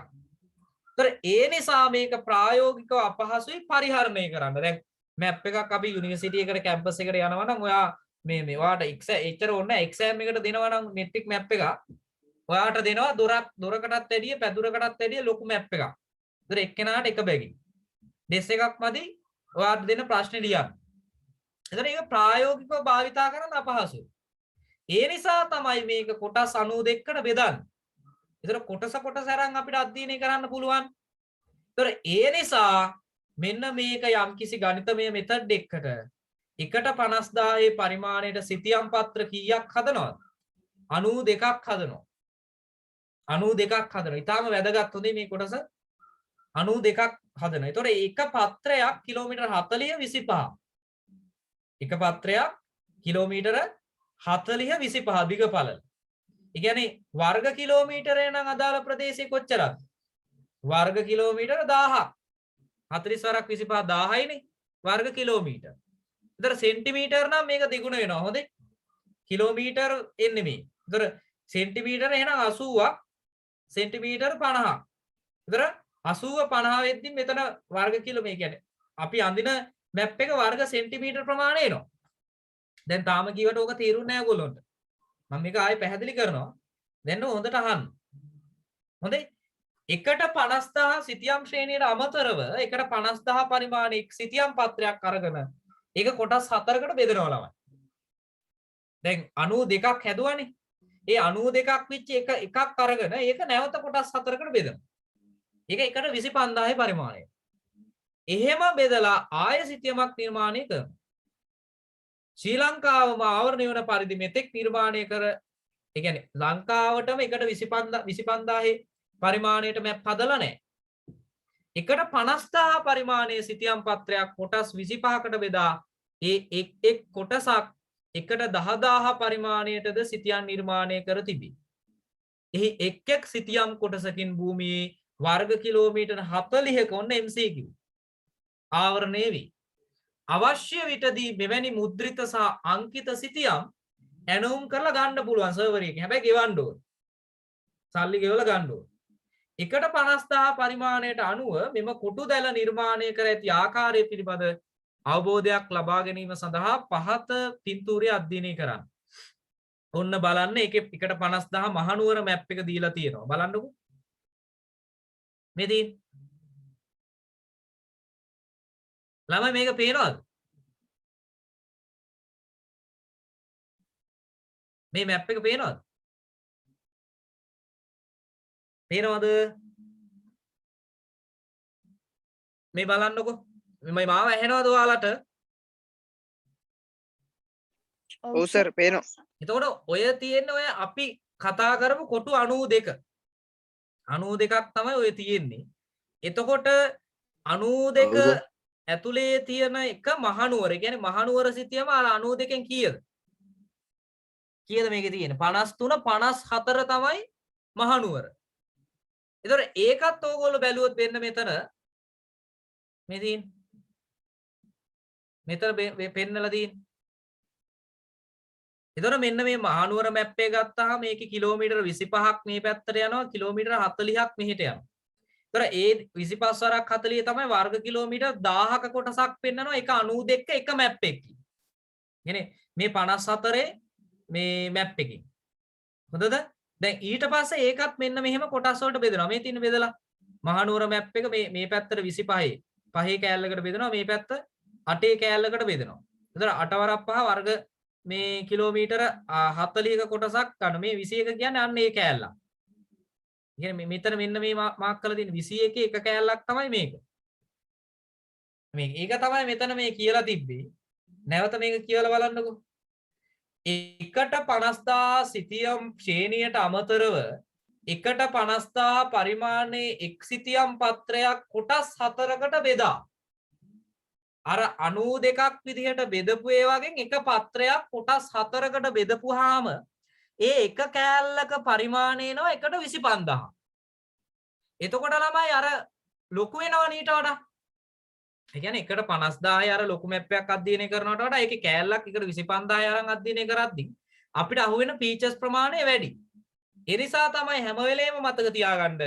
S1: ඒතර ඒ නිසා මේක ප්‍රායෝගිකව අපහසුයි පරිහරණය කරන්න. දැන් මැප් එකක් අපි යුනිවර්සිටි එකට කැම්පස් එකට යනවා නම් ඔයා මේ ඔයාට එච්චර ඕන නැහැ එක්සෑම් එකට දෙනවා නම් මෙට්‍රික් මැප් එක ඔයාට දෙනවා දොරකටත් වැඩිය පැදුරකටත් වැඩිය ලොකු මැප් එකක්. ඒතර එක්කෙනාට එක බැගින්. ඩෙස් එකක් මදි ඔයාට දෙන ප්‍රශ්නේ ලියන්න. ඒතර ඒක ප්‍රායෝගිකව භාවිතා කරන්න අපහසුයි. ඒ නිසා තමයි මේක කොටස් 92කට බෙදන්නේ. ඒතර කොටස අරන් අපිට අධ්‍යයනය කරන්න පුළුවන්. ඒතර ඒ නිසා මෙන්න මේක යම්කිසි ගණිතමය මෙතඩ් එකකට 1/50000 පරිමාණයට සිතියම් පත්‍ර කීයක් හදනවද? 92ක් හදනවා. 92ක් හදනවා. ඊටාම වැදගත් හොඳේ මේ කොටස 92ක් හදනවා. ඒතකොට එක පත්‍රයක් කිලෝමීටර් 40 25. එක පත්‍රයක් කිලෝමීටර 40 25 දිග පළල. ඒ කියන්නේ වර්ග කිලෝමීටරේ නම් අදාළ ප්‍රදේශය කොච්චරද? වර්ග කිලෝමීටර 1000ක්. 40 වරක් 25 1000යිනේ වර්ග කිලෝමීටර. ඒතර සෙන්ටිමීටර නම් මේක දෙගුණ වෙනවා. හොඳේ. කිලෝමීටර එන්නේ මේ. ඒතර සෙන්ටිමීටර එහෙනම් 80ක් සෙන්ටිමීටර 50ක්. ඒතර 80 50 වෙද්දි මෙතන වර්ග කිලෝ මේ කියන්නේ අපි අඳින මැප් එක වර්ග සෙන්ටිමීටර ප්‍රමාණය එනවා. දැන් තාම කීවට ඕක තේරුන්නේ නැහැ ඔයගොල්ලන්ට. මම මේක ආයෙ පැහැදිලි කරනවා. දැන් හොඳට අහන්න. හොඳයි. 1/50000 සිතියම් ශ්‍රේණියට අමතරව 1/50000 පරිමාණයක සිතියම් පත්‍රයක් අරගෙන ඒක කොටස් 4කට බෙදනවා ළමයි. දැන් 92ක් හැදුවානේ. ඒ 92ක් වෙච්ච එකක් අරගෙන ඒක නැවත කොටස් 4කට බෙදනවා. ඒක 1/25000 පරිමාණය. එහෙම බෙදලා ආය සිතියමක් නිර්මාණය කරනවා. ශ්‍රී ලංකාවම ආවරණය වන පරිදි මෙතෙක් නිර්මාණය කර ඒ කියන්නේ ලංකාවටම 1/25000 පරිමාණයට මැප් හදලා නැහැ. 1/50000 පරිමාණයේ සිතියම් පත්‍රයක් කොටස් 25කට බෙදා ඒ එක් කොටසක් 1/10000 පරිමාණයටද සිතියම් නිර්මාණය කර තිබේ. එහි එක් සිතියම් කොටසකින් භූමියේ වර්ග කිලෝමීටර 40ක ඔන්න MCQ ආවරණය වේ. අවශ්‍ය විටදී මෙවැනි මුද්‍රිත සහ අංකිත සිතියම් ඇනුම් කරලා ගන්න පුළුවන් සර්වර් එකකින්. හැබැයි ගෙවන්න ඕන. සල්ලි ගෙවලා ගන්න ඕන. 1/50000 පරිමාණයට අනුව මෙම කොටු දැල නිර්මාණය කර ඇති ආකාරය පිළිබඳ අවබෝධයක් ලබා ගැනීම සඳහා පහත පින්තූරය අධ්‍යයනය කරන්න. ඔන්න බලන්න ඒකේ 1/50000 මහනුවර මැප් එක දීලා තියෙනවා. බලන්නකෝ. මේ තියෙන ළමයි මේක පේනවද? මේ මැප් එක පේනවද? පේනවද? මේ බලන්නකෝ. මේ මාව ඇහෙනවද ඔයාලට?
S2: ඔව් සර් පේනවා.
S1: එතකොට ඔය තියෙන්නේ ඔය අපි කතා කරමු කොටු 92. 92ක් තමයි ඔය තියෙන්නේ. එතකොට 92 ඇතුලේ තියෙන එක මහනුවර. ඒ කියන්නේ මහනුවර සිතියම අර 92කින් කීයද? කීයද මේකේ තියෙන්නේ? 53 54 තමයි මහනුවර. ඒතර ඒකත් ඕගොල්ලෝ බැලුවොත් වෙන්න මෙතන මේ තියෙන්නේ. මෙතන පෙන්නලා තියෙන්නේ. ඒතර මෙන්න මේ මහනුවර මැප් එක ගත්තාම මේකේ කිලෝමීටර 25ක් මේ පැත්තට යනවා කිලෝමීටර 40ක් මෙහෙට යනවා. ඒතර ඒ 25 වරක් 40 තමයි වර්ග කිලෝමීටර් 1000ක කොටසක් පෙන්නනවා ඒක 92 එක මැප් එකකින්. කියන්නේ මේ 54 මේ මැප් එකකින්. හොඳද? දැන් ඊට පස්සේ ඒකත් මෙන්න මෙහෙම කොටස් වලට බෙදනවා. මේ තියෙන බෙදලා මහනුවර මැප් එක මේ පැත්තට 25 පහේ කෑල්ලකට බෙදනවා මේ පැත්ත 8 කෑල්ලකට බෙදනවා. ඒතර 8 වරක් 5 වර්ග මේ කිලෝමීටර 40ක කොටසක් ගන්න. මේ 21 කියන්නේ අන්න ඒ කෑල්ලක්. කියන්නේ මෙතන මෙන්න මේ මාක් කරලා තියෙන 21 එක කෑල්ලක් තමයි මේක. ඒක තමයි මෙතන මේ කියලා තිබ්බේ. නැවත මේක කියලා බලන්නකෝ. 1/50000 සිතියම් ශ්‍රේණියට අමතරව 1/50000 පරිමාණයේ එක් සිතියම් පත්‍රයක් කොටස් 4කට බෙදා අර 92ක් විදිහට බෙදපු ඒ වගේ එක පත්‍රයක් කොටස් 4කට බෙදපුවාම ඒ එක කෑල්ලක ප්‍රමාණය එනවා 1/25000. එතකොට ළමයි අර ලොකු වෙනවා ඊට වඩා. ඒ කියන්නේ 1/50000 අර ලොකු මැප් එකක් අධ්‍යයනය කරනවට වඩා ඒකේ කෑල්ලක් 1/25000 අරන් අධ්‍යයනය කරද්දී අපිට අහුවෙන ෆීචර්ස් ප්‍රමාණය වැඩි. ඒ නිසා තමයි හැම වෙලේම මතක තියාගන්න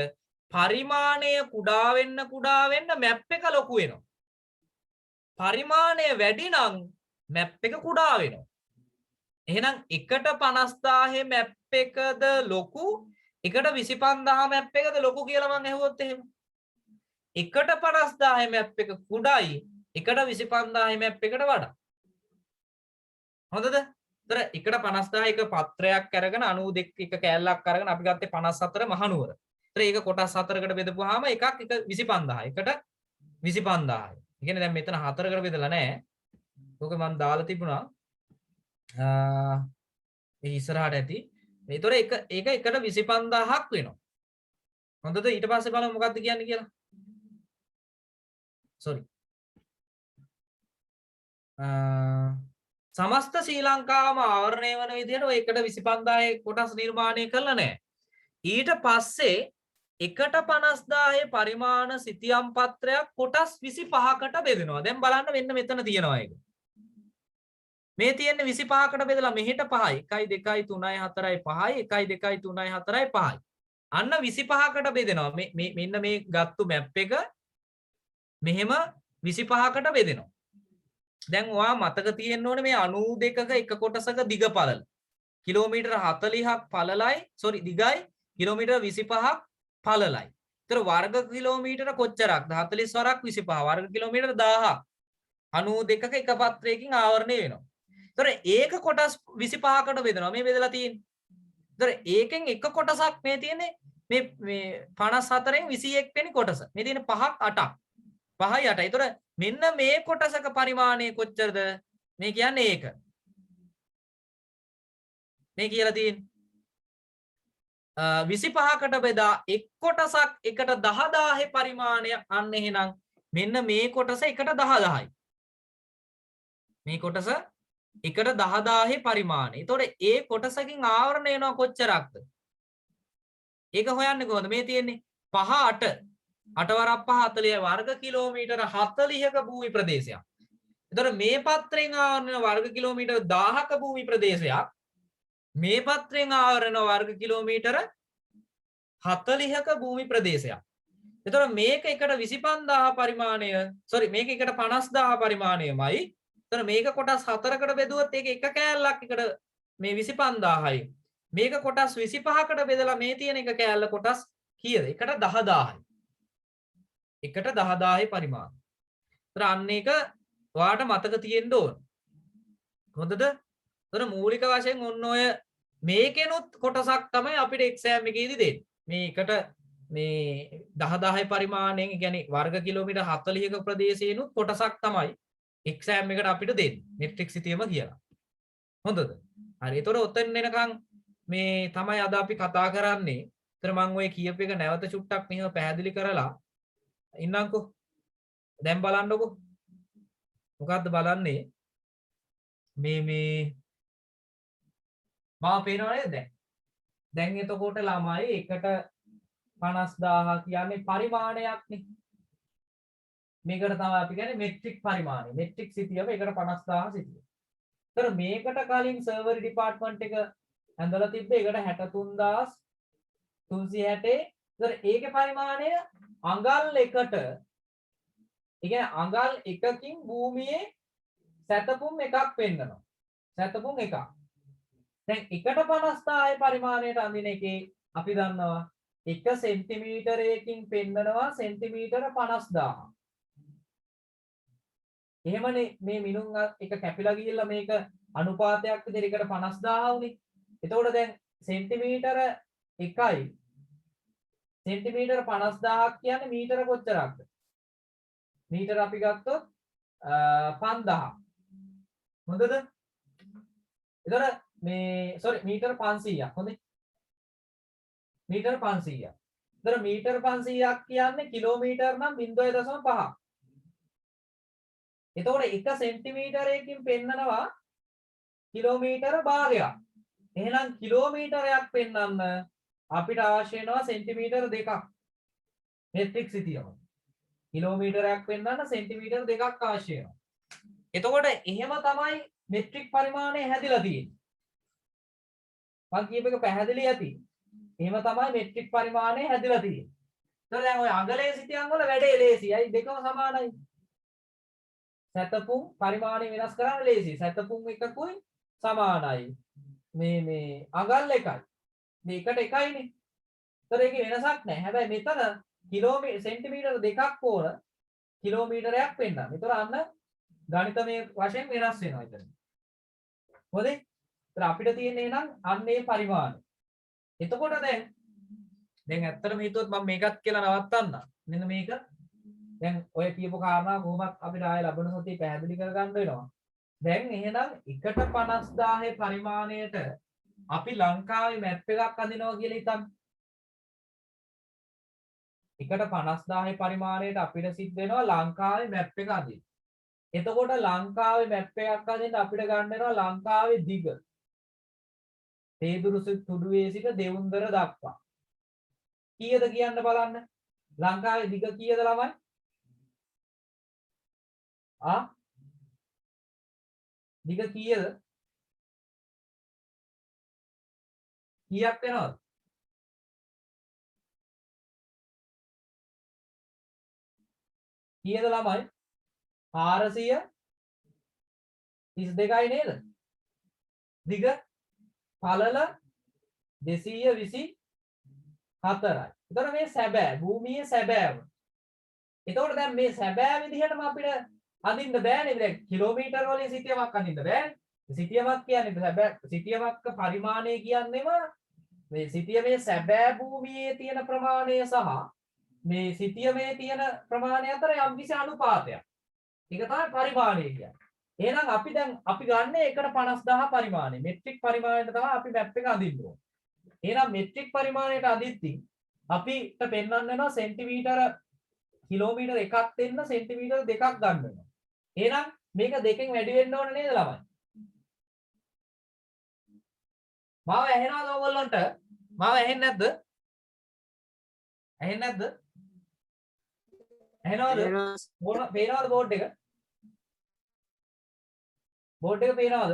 S1: පරිමාණය කුඩා වෙන්න මැප් එක ලොකු වෙනවා. පරිමාණය වැඩි නම් මැප් එක කුඩා වෙනවා. එහෙනම් 1/50000 මැප් එකද ලොකු 1/25000 මැප් එකද ලොකු කියලා මම අහුවොත් එහෙම 1/50000 මැප් එක කුඩායි 1/25000 මැප් එකට වඩා. හොඳද? ඒතර එකට 50000 එක පත්‍රයක් අරගෙන 92 එක කෑල්ලක් අරගෙන අපි ගත්තේ 54 මහනුවර. ඒතර ඒක කොටස් 4කට බෙදපුවාම එකක් එක 25000. එකට 25000. ඒ කියන්නේ දැන් මෙතන 4කට බෙදලා නැහැ. ඕක මම දාලා තිබුණා. ඒ ඉස්සරහට ඇති. ඒතර ඒක එකට 25000ක් වෙනවා. හොඳද? ඊට පස්සේ බලමු මොකක්ද කියන්නේ කියලා. sorry. සමස්ත ශ්‍රී ලංකාවම ආවරණය වන විදිහට ඔය 1.25000 කොටස් නිර්මාණය කළා නෑ. ඊට පස්සේ 1.50000 පරිමාණ සිතියම් පත්‍රයක් කොටස් 25කට බෙදෙනවා. දැන් බලන්න මෙන්න මෙතන තියෙනවා ඒක. මේ තියෙන්නේ 25කට බෙදලා මෙහෙට 5යි 1 2 3 4 5යි 1 2 3 4 5යි. අන්න 25කට බෙදෙනවා. මෙන්න මේ ගත්තු මැප් එක මෙහෙම 25කට බෙදෙනවා. දැන් ඔයා මතක තියෙන්න ඕනේ මේ 92ක එක කොටසක දිග පළල කිලෝමීටර 40ක් පළලයි දිගයි කිලෝමීටර 25ක් පළලයි. ඒතර වර්ග කිලෝමීටර කොච්චරක්ද? 40 වරක් 25 වර්ග කිලෝමීටර 1000ක් 92ක එක පත්‍රයකින් ආවරණය වෙනවා. ඒතර ඒක කොටස් 25කට බෙදනවා. මේ බෙදලා තියෙන්නේ. ඒතර ඒකෙන් එක කොටසක් මේ තියෙන්නේ මේ 54න් 21 වෙනි කොටස. මේ තියෙන 5ක් 8ක් 5යි 8යි. ඒතර මෙන්න මේ කොටසක පරිමාණය කොච්චරද? මේ කියන්නේ ඒක. මේ කියලා තියෙන්නේ 25කට බෙදා එක් කොටසක් එකට 10000 පරිමාණය අන්න එහෙනම් මෙන්න මේ කොටස එකට 10000යි. මේ කොටස එකට 10000 පරිමාණය. ඒතකොට ඒ කොටසකින් ආවරණය වෙනවා කොච්චරක්ද? ඒක හොයන්නේ කොහොමද? මේ තියෙන්නේ 5 8 8 වරක් 5 40 වර්ග කිලෝමීටර 40ක භූමි ප්‍රදේශයක්. එතකොට මේ පත්‍රයෙන් ආවරණ වර්ග කිලෝමීටර 1000ක භූමි ප්‍රදේශයක්. මේ පත්‍රයෙන් ආවරණ වර්ග කිලෝමීටර 40ක භූමි ප්‍රදේශයක්. එතකොට මේක එකට 25000 පරිමාණය මේක එකට 50000 පරිමාණයමයි. එතකොට මේක කොටස් 4කට බෙදුවොත් ඒක එක කෑල්ලක් එකට මේ 25000යි. මේක කොටස් 25කට බෙදලා මේ තියෙන එක කෑල්ල කොටස් කීයද? එකට 10000යි. එකට 10000 පරිමාණය. ඒතර අන්න එක ඔයාට මතක තියෙන්න ඕන. හොඳද? ඒතර මූලික වශයෙන් ඔන්න ඔය මේකෙනුත් කොටසක් තමයි අපිට එක්සෑම් එකේදී දෙන්නේ. මේ එකට මේ 10000 පරිමාණයෙන් කියන්නේ වර්ග කිලෝමීටර් 40ක ප්‍රදේශයේනුත් කොටසක් තමයි එක්සෑම් එකට අපිට දෙන්නේ. මෙට්‍රික් සිතියම කියලා. හොඳද? හරි. ඒතර ඔතෙන් එනකන් මේ තමයි අද අපි කතා කරන්නේ. ඒතර මම ඔය කියප එක නැවත චුට්ටක් මෙහෙම පැහැදිලි කරලා ඉන්නම්කෝ. දැන් බලන්නකෝ. මොකද්ද බලන්නේ? මේ මාව පේනව නේද දැන්? දැන් එතකොට ළමයි එකට 50000 කියන්නේ පරිමාණයක්නේ. මේකට තමයි අපි කියන්නේ මෙට්‍රික් පරිමාණය. මෙට්‍රික් සිතියම එකට 50000 සිතිය. ඒතර මේකට කලින් සර්වර් ඩිපාර්ට්මන්ට් එක ඇඳලා තිබ්බේ එකට 63360. ඒතර ඒකේ පරිමාණය අඟල් එකට ඒ කියන්නේ අඟල් එකකින් භූමියේ සැතපුම් එකක් පෙන්නනවා. සැතපුම් එකක්. දැන් එකට 50000 පරිමාණයට අඳින එකේ අපි දන්නවා 1 සෙන්ටිමීටරයකින් පෙන්නනවා සෙන්ටිමීටර 50000. එහෙමනේ මේ මිනුම් එක කැපිලා ගිහිල්ලා මේක අනුපාතයක් විදිහට එකට 50000 උනේ. එතකොට දැන් සෙන්ටිමීටර 1යි සෙන්ටිමීටර 50000ක් කියන්නේ මීටර කොච්චරක්ද? මීටර අපි ගත්තොත් 5000. හොඳද? එතකොට මේ මීටර 500ක් හොඳේ. මීටර 500ක්. එතකොට මීටර 500ක් කියන්නේ කිලෝමීටර් නම් 0.5ක්. එතකොට 1 සෙන්ටිමීටරයකින් පෙන්නනවා කිලෝමීටර භාගයක්. එහෙනම් කිලෝමීටරයක් පෙන්වන්න අපිට අවශ්‍ය වෙනවා සෙන්ටිමීටර 2ක්. මෙට්‍රික් සිතියම. කිලෝමීටරයක් පෙන්වන්න සෙන්ටිමීටර 2ක් අවශ්‍ය වෙනවා. එතකොට එහෙම තමයි මෙට්‍රික් පරිමාණය හැදිලා තියෙන්නේ. මම කියප එක පැහැදිලි ඇති. එහෙම තමයි මෙට්‍රික් පරිමාණය හැදිලා තියෙන්නේ. ඒතකොට දැන් ඔය අඟලේ සිතියම් වල වැඩේ ලේසියි. දෙකම සමානයි. සැතපුම් පරිමාණය වෙනස් කරන්න ලේසියි. සැතපුම් එකකුයි සමානයි. මේ අඟල් එකයි. මේ එකට එකයිනේ. ඒතර ඒකේ වෙනසක් නැහැ. හැබැයි මෙතන සෙන්ටිමීටර 2ක් ඕන කිලෝමීටරයක් පෙන්නන්න. ඒතර අන්න ගණිතමය වශයෙන් වෙනස් වෙනවා එතන. හොඳේ? ඒතර අපිට තියෙන්නේ නම් අන්නේ පරිමාණය. එතකොට දැන් ඇත්තටම හිතුවොත් මම මේකත් කියලා නවත්තන්න. මෙන්න මේක. දැන් ඔය කියපු කාරණා කොහොමත් අපිට ආයෙ ලබන සතියේ පැහැදිලි කරගන්න වෙනවා. දැන් එහෙනම් 1/50000 පරිමාණයට අපි ලංකාවේ මැප් එකක් අඳිනවා කියලා හිතන්න. 1/50000 පරිමාණයට අපිට සිද්ධ වෙනවා ලංකාවේ මැප් එක අඳින්න. එතකොට ලංකාවේ මැප් එකක් අඳින්න අපිට ගන්න වෙනවා ලංකාවේ දිග. තේදුරුසු තුඩුවේ සිට දෙවුන්දර දක්වා. කීයද කියන්න බලන්න. ලංකාවේ දිග කීයද ළමයි? දිග කීයද? කීයක් වෙනවද? කීයද ළමයි? 432යි නේද? දිග පළල 224යි. එතකොට මේ සැබෑ භූමියේ සැබෑව. එතකොට දැන් මේ සැබෑ විදිහටම අපිට අඳින්න බෑනේ. දැන් කිලෝමීටර් වලින් සිතියමක් අඳින්න බෑනේ. සිතියමක් කියන්නේ සැබෑ සිතියමක් පරිමාණය කියන්නේම මේ සිතියමේ සැබෑ භූමියේ තියෙන ප්‍රමාණය සහ මේ සිතියමේ තියෙන ප්‍රමාණය අතර යම්කිසි අනුපාතයක්. ඒක තමයි පරිමාණය කියන්නේ. එහෙනම් අපි ගන්න 1/50000 පරිමාණය. මෙට්‍රික් පරිමාණයට තමයි අපි මැප් එක අඳින්න ඕනේ. එහෙනම් මෙට්‍රික් පරිමාණයට අඳිද්දී අපිට පෙන්වන්න වෙනවා සෙන්ටිමීටර කිලෝමීටර එකක් දෙන්න සෙන්ටිමීටර දෙකක් ගන්න වෙනවා. එහෙනම් මේක දෙකෙන් වැඩි වෙන්න ඕනේ නේද ළමයි? මාව ඇහෙනවද ඔයගොල්ලන්ට? මාව ඇහෙන්නේ නැද්ද? ඇහෙන්නේ නැද්ද? ඇහෙනවද? පේනවද බෝඩ් එක? බෝඩ් එක පේනවද?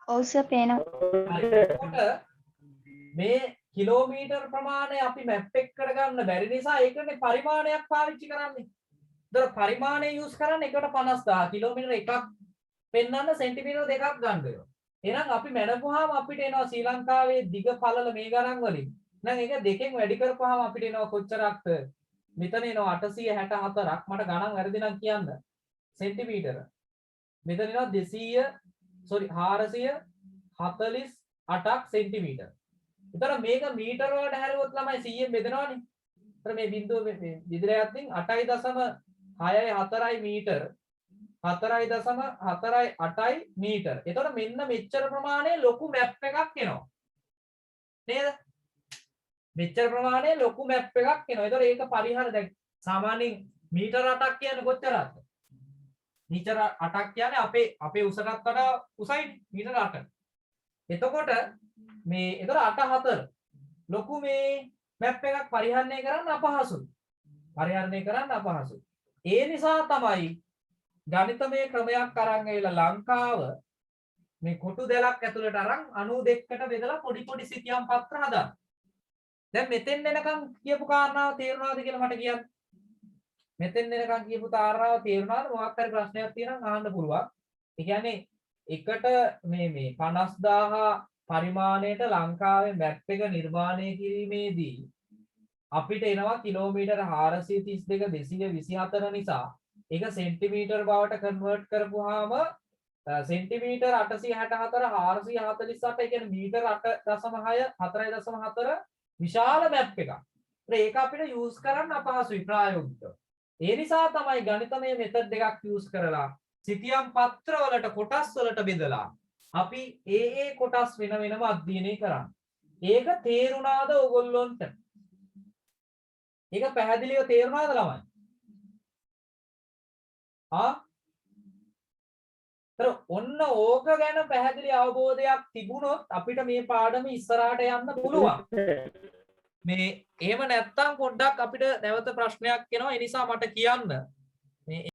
S3: ඔව් සර් පේනවා.
S1: මේ කිලෝමීටර් ප්‍රමාණය අපි මැප් එක කරගන්න බැරි නිසා ඒකනේ පරිමාණයක් පාවිච්චි කරන්නේ. ඒතර පරිමාණය යූස් කරන්නේ 1/50000 කිලෝමීටර එකක් පෙන්වන්න සෙන්ටිමීටර දෙකක් ගන්න වෙනවා. එහෙනම් අපි මැනපුවාම අපිට එනවා ශ්‍රී ලංකාවේ දිග පළල මේ ගණන් වලින්. එහෙනම් ඒක දෙකෙන් වැඩි කරපුවාම අපිට එනවා කොච්චරක්ද? මෙතන එනවා 864ක්. මට ගණන් වැරදි නම් කියන්න. සෙන්ටිමීටර. මෙතන එනවා 448ක් සෙන්ටිමීටර. ඒතර මේක මීටර වලට හැරුවොත් ළමයි 100ෙන් බෙදනවනේ. ඒතර මේ බිඳුව විදිහට යද්දී 8.64යි මීටර. 4.48යි මීටර. එතකොට මෙන්න මෙච්චර ප්‍රමාණය ලොකු මැප් එකක් එනවා. නේද? මෙච්චර ප්‍රමාණය ලොකු මැප් එකක් එනවා. එතකොට ඒක පරිහරණය දැන් සාමාන්‍යයෙන් මීටර 8ක් කියන්නේ කොච්චරද? මීටර 8ක් කියන්නේ අපේ උසටත් වඩා උසයිනේ මීටර 8. එතකොට මේ එතකොට 8 ලොකු මේ මැප් එකක් පරිහරණය කරන්න අපහසුයි. ඒ නිසා තමයි ගණිතමය ක්‍රමයක් අරන් ඇවිල්ලා ලංකාව මේ කොටු දෙලක් ඇතුළට අරන් 92කට බෙදලා පොඩි සිතියම් පත්‍ර හදන්න. දැන් මෙතෙන් එනකම් කියපු කාරණාව තේරුණාද කියලා මට කියන්න. මෙතෙන් එනකම් කියපු කාරණාව තේරුණාද? මොකක් හරි ප්‍රශ්නයක් තියෙනවා අහන්න පුළුවන්. ඒ කියන්නේ එකට මේ 50000 පරිමාණයට ලංකාවේ මැප් එක නිර්මාණය කිරීමේදී අපිට එනවා කිලෝමීටර 432 224 නිසා ඒක සෙන්ටිමීටර බවට කන්වර්ට් කරපුවාම සෙන්ටිමීටර 864 448 ඒ කියන්නේ මීටර 8.6 4.4 විශාල මැප් එකක්. ඒක අපිට යූස් කරන්න අපහසුයි ප්‍රායෝගිකව. ඒ නිසා තමයි ගණිතමය මෙතඩ් එකක් යූස් කරලා සිතියම් පත්‍ර වලට කොටස් වලට බෙදලා අපි ඒ කොටස් වෙනම අධ්‍යයනය කරන්නේ. ඒක තේරුණාද ඔයගොල්ලොන්ට? ඒක පැහැදිලිව තේරුණාද ළමයි? ඔන්න ඕක ගැන පැහැදිලි අවබෝධයක් තිබුණොත් අපිට මේ පාඩම ඉස්සරහට යන්න පුළුවන්. මේ එහෙම නැත්තම් පොඩ්ඩක් අපිට නැවත ප්‍රශ්නයක් එනවා. ඒ නිසා මට කියන්න මේ